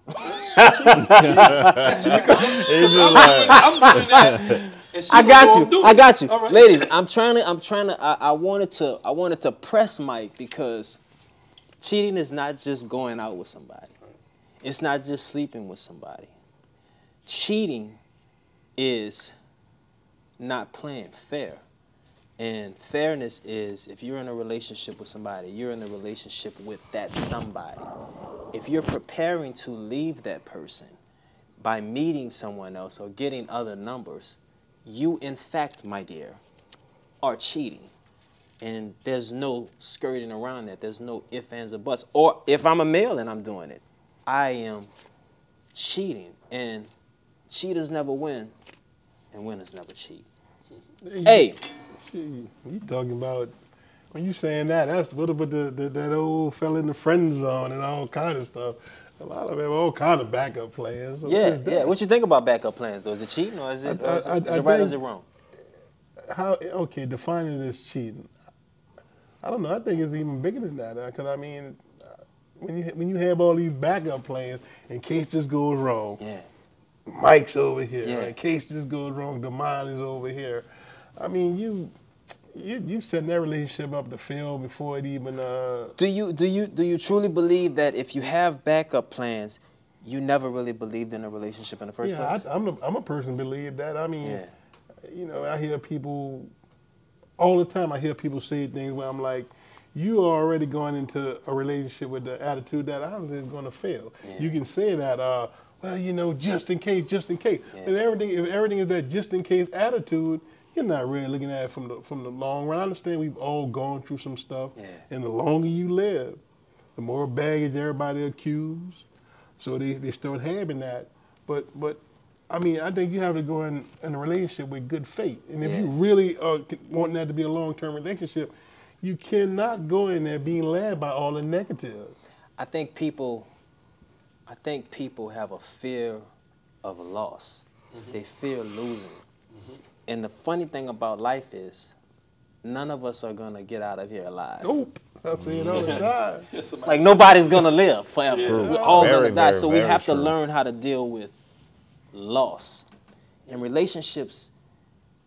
It's just like, I'm doing that. And she I don't know got I'm you. doing I it. got you. All right. Ladies, I wanted to press Mike because cheating is not just going out with somebody. It's not just sleeping with somebody. Cheating is not playing fair. And fairness is if you're in a relationship with somebody, you're in a relationship with that somebody. If you're preparing to leave that person by meeting someone else or getting other numbers, you, in fact, my dear, are cheating. And there's no skirting around that. There's no ifs, ands, or buts. Or if I'm a male and I'm doing it, I am cheating. And cheaters never win, and winners never cheat. Hey. You talking about, when you saying that, that's what about that old fella in the friend zone and all kind of stuff. A lot of them have all kind of backup plans. So Yeah. What you think about backup plans, though? Is it cheating, or is it right or is it wrong? Okay, defining it as cheating. I don't know. I think it's even bigger than that. Because I mean, when you have all these backup plans in case this goes wrong, Mike's over here. Yeah. In case this goes wrong, Demond is over here. I mean, you setting that relationship up to fail before it even. Do you truly believe that if you have backup plans, you never really believed in a relationship in the first place? I'm a person who believe that. I mean, Yeah. you know, I hear people all the time. I hear people say things where I'm like, you are already going into a relationship with the attitude that I'm just going to fail. Yeah. You can say that, well, you know, just in case. Yeah. But if everything is that just in case attitude, you're not really looking at it from the long run. I understand we've all gone through some stuff, Yeah. and the longer you live, the more baggage everybody accused. So they start having that. But I mean, I think you have to go in a relationship with good faith. And if Yeah. you really are wanting that to be a long-term relationship, you cannot go in there being led by all the negative. I think people have a fear of loss. They fear losing. And the funny thing about life is, none of us are gonna get out of here alive. Nope. I say it all the time. Like nobody's gonna live forever. True. We're all Very, gonna die. very, So we very have to true. learn how to deal with loss. And relationships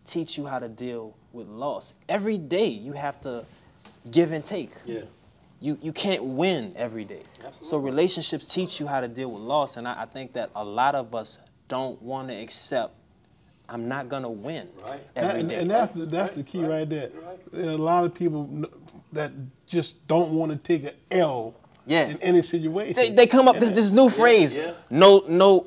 teach you how to deal with loss. Every day you have to give and take. Yeah. You can't win every day. Absolutely. So relationships teach you how to deal with loss. And I think that a lot of us don't want to accept, I'm not gonna win Right. every day. And that's the key right there. Right. There are a lot of people that just don't want to take an L Yeah. in any situation. They come up with this new phrase. yeah. No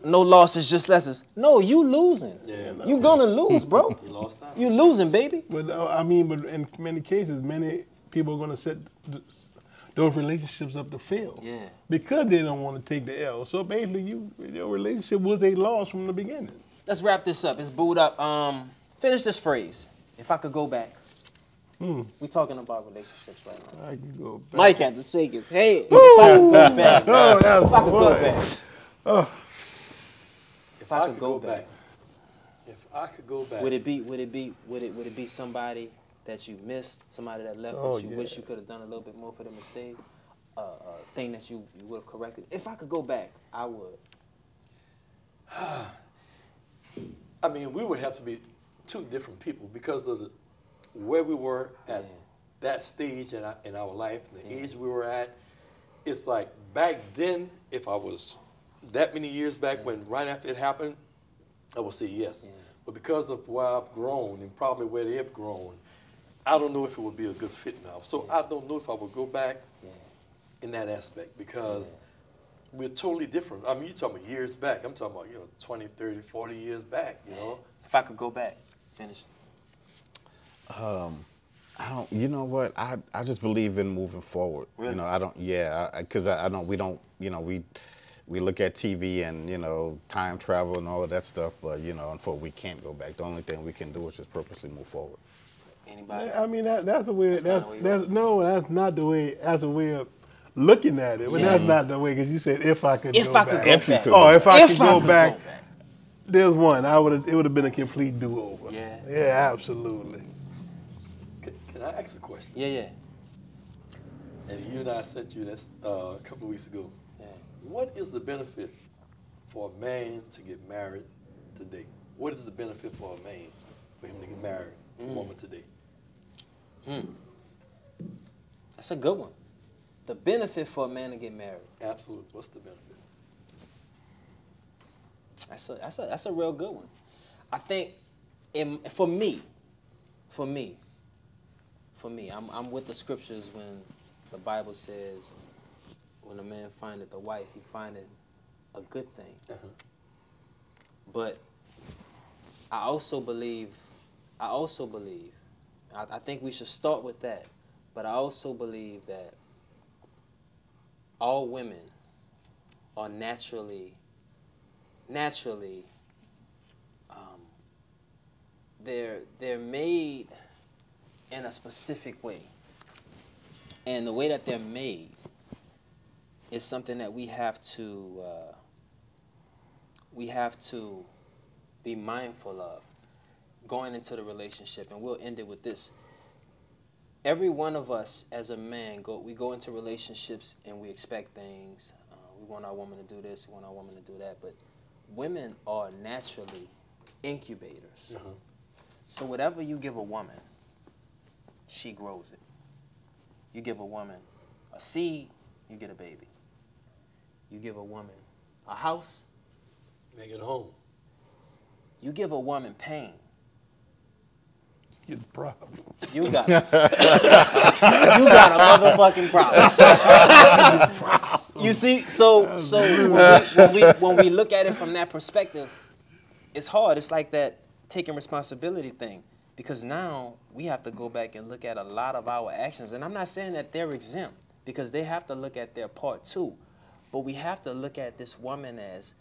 losses, just lessons. No, you losing. Yeah, no. You gonna lose, bro. You lost out. You losing, baby. But I mean, but in many cases, many people are going to set those relationships up to fail. Yeah. Because they don't want to take the L. So basically, your relationship was a loss from the beginning. Let's wrap this up. It's booed up. Finish this phrase. If I could go back. We talking about relationships right now. I can go back. Mike had to shake his head. If I could go back. Oh, that's If I could go boy. back. Oh, If I could go back. If I could go back. Would it be somebody that you missed, somebody that left Oh, that you yeah. wish you could have done a little bit more for them to stay? A thing that you would have corrected? If I could go back, I would. I mean, we would have to be two different people because of where we were at that stage in our life, the age we were at. It's like back then, if I was that many years back when right after it happened, I would say yes. But because of where I've grown and probably where they've grown, I don't know if it would be a good fit now. So I don't know if I would go back in that aspect because we're totally different. I mean, you're talking about years back. I'm talking about, 20, 30, 40 years back, you know? If I could go back, finish. I don't. You know what? I just believe in moving forward. Really? You know, I don't. Yeah, because I don't. We don't. You know, we look at TV and time travel and all of that stuff. But unfortunately, we can't go back. The only thing we can do is just purposely move forward. Anybody? I mean, that's a way. kinda where you That's not the way. That's a way of looking at it. But that's not the way because you said if I could. If go I could back. go If you back. could. Oh, if I If could go I could back. go back. There's one. It would have been a complete do-over. Yeah. Yeah, absolutely. Can I ask a question? Yeah. And you and I sent you this a couple of weeks ago. Yeah. What is the benefit for a man to get married today? What is the benefit for a man for him to get married a woman today? That's a good one. The benefit for a man to get married. Absolutely. What's the benefit? That's a real good one. I think, for me, I'm with the scriptures when the Bible says, when a man findeth a wife, he findeth a good thing. But I also believe, I think we should start with that, but I also believe that all women are naturally, they're made in a specific way. And the way that they're made is something that we have to be mindful of going into the relationship. And we'll end it with this. Every one of us as a man, we go into relationships and we expect things. We want our woman to do this, we want our woman to do that. But women are naturally incubators. So whatever you give a woman, she grows it. You give a woman a seed, you get a baby. You give a woman a house, make it home. You give a woman pain, Get the problem. you got you got a motherfucking problem. You see, so when we look at it from that perspective, it's hard. It's like that taking responsibility thing, because now we have to go back and look at a lot of our actions. And I'm not saying that they're exempt, because they have to look at their part too. But we have to look at this woman as,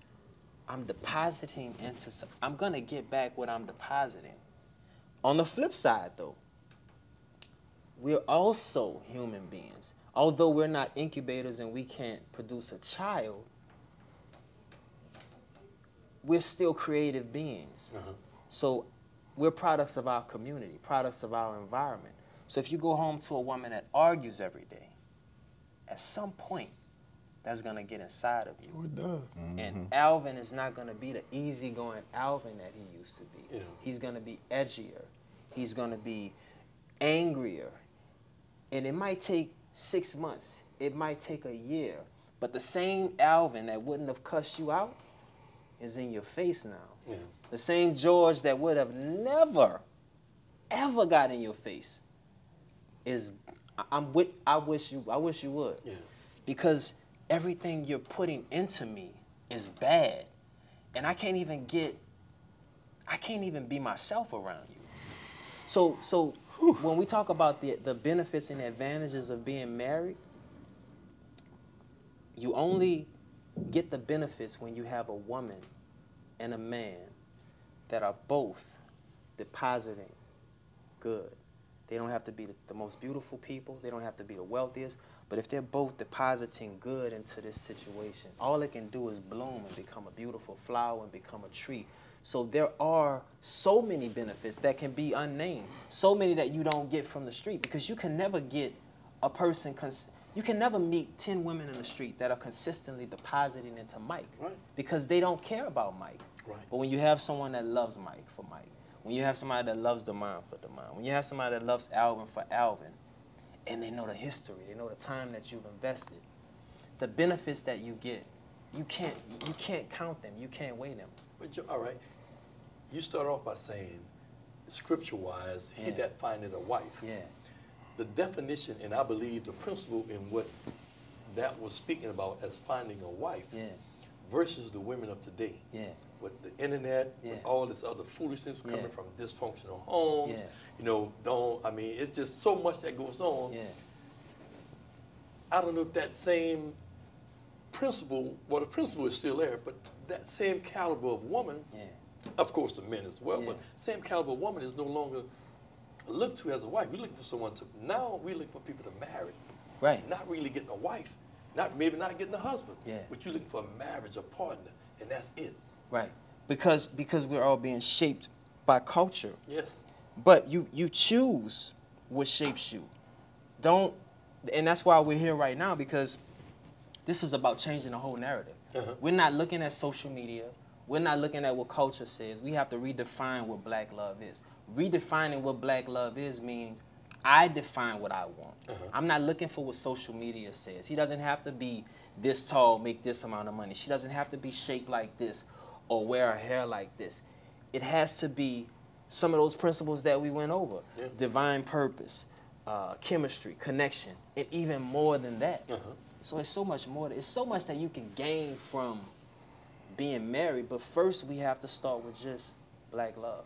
I'm depositing into some, I'm gonna get back what I'm depositing. On the flip side though, we're also human beings. Although we're not incubators and we can't produce a child, we're still creative beings. So we're products of our community, products of our environment. So if you go home to a woman that argues every day, at some point, that's gonna get inside of you. Oh, it does. And Alvin is not gonna be the easygoing Alvin that he used to be. Yeah. He's gonna be edgier. He's gonna be angrier. And it might take 6 months. It might take a year. But the same Alvin that wouldn't have cussed you out is in your face now. Yeah. The same George that would have never, ever got in your face is, I wish you would. Yeah. Because everything you're putting into me is bad. And I can't even be myself around you. So when we talk about the benefits and advantages of being married, you only get the benefits when you have a woman and a man that are both depositing good. They don't have to be the most beautiful people. They don't have to be the wealthiest. But if they're both depositing good into this situation, all it can do is bloom and become a beautiful flower and become a tree. So there are so many benefits that can be unnamed, so many that you don't get from the street, because you can never get a person, you can never meet 10 women in the street that are consistently depositing into Mike, Right. because they don't care about Mike. Right. But when you have someone that loves Mike for Mike, when you have somebody that loves Damon for Damon, when you have somebody that loves Alvin for Alvin, and they know the history, they know the time that you've invested, the benefits that you get, you can't count them, you can't weigh them. But all right, you start off by saying, scripture-wise, he Yeah. that findeth a wife. Yeah. The definition, and I believe the principle in what that was speaking about as finding a wife, Yeah. versus the women of today. Yeah. With the internet, Yeah. with all this other foolishness coming Yeah. from dysfunctional homes, Yeah. you know, I mean, it's just so much that goes on. Yeah. I don't know if that same principle, well, the principle is still there, but that same caliber of woman, Yeah. of course the men as well, Yeah. but same caliber of woman is no longer looked to as a wife. We're looking for someone to, now we're looking for people to marry. Right. Not really getting a wife, maybe not getting a husband, Yeah. but you're looking for a marriage, a partner, and that's it. Right. Because we're all being shaped by culture. Yes. But you choose what shapes you. Don't, and that's why we're here right now, because this is about changing the whole narrative. We're not looking at social media. We're not looking at what culture says. We have to redefine what black love is. Redefining what black love is means I define what I want. I'm not looking for what social media says. He doesn't have to be this tall, make this amount of money. She doesn't have to be shaped like this or wear her hair like this. It has to be some of those principles that we went over. Yeah. Divine purpose, chemistry, connection, and even more than that. So it's so much more. It's so much that you can gain from being married, but first we have to start with just black love.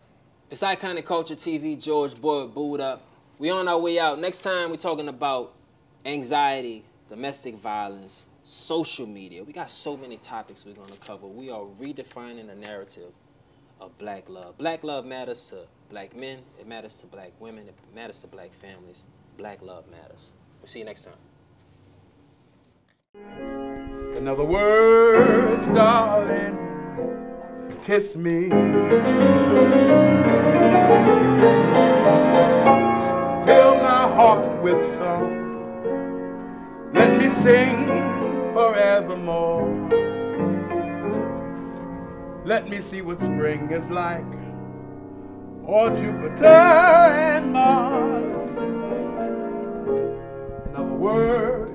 It's Iconic Culture TV, George Boyd, Booed Up. We on our way out. Next time we're talking about anxiety, domestic violence, social media. We got so many topics we're gonna cover. We are redefining the narrative of black love. Black love matters to black men, it matters to black women, it matters to black families. Black love matters. We'll see you next time. In other words, darling, kiss me. Fill my heart with song. Let me sing forevermore. Let me see what spring is like. Or Jupiter and Mars. In other words,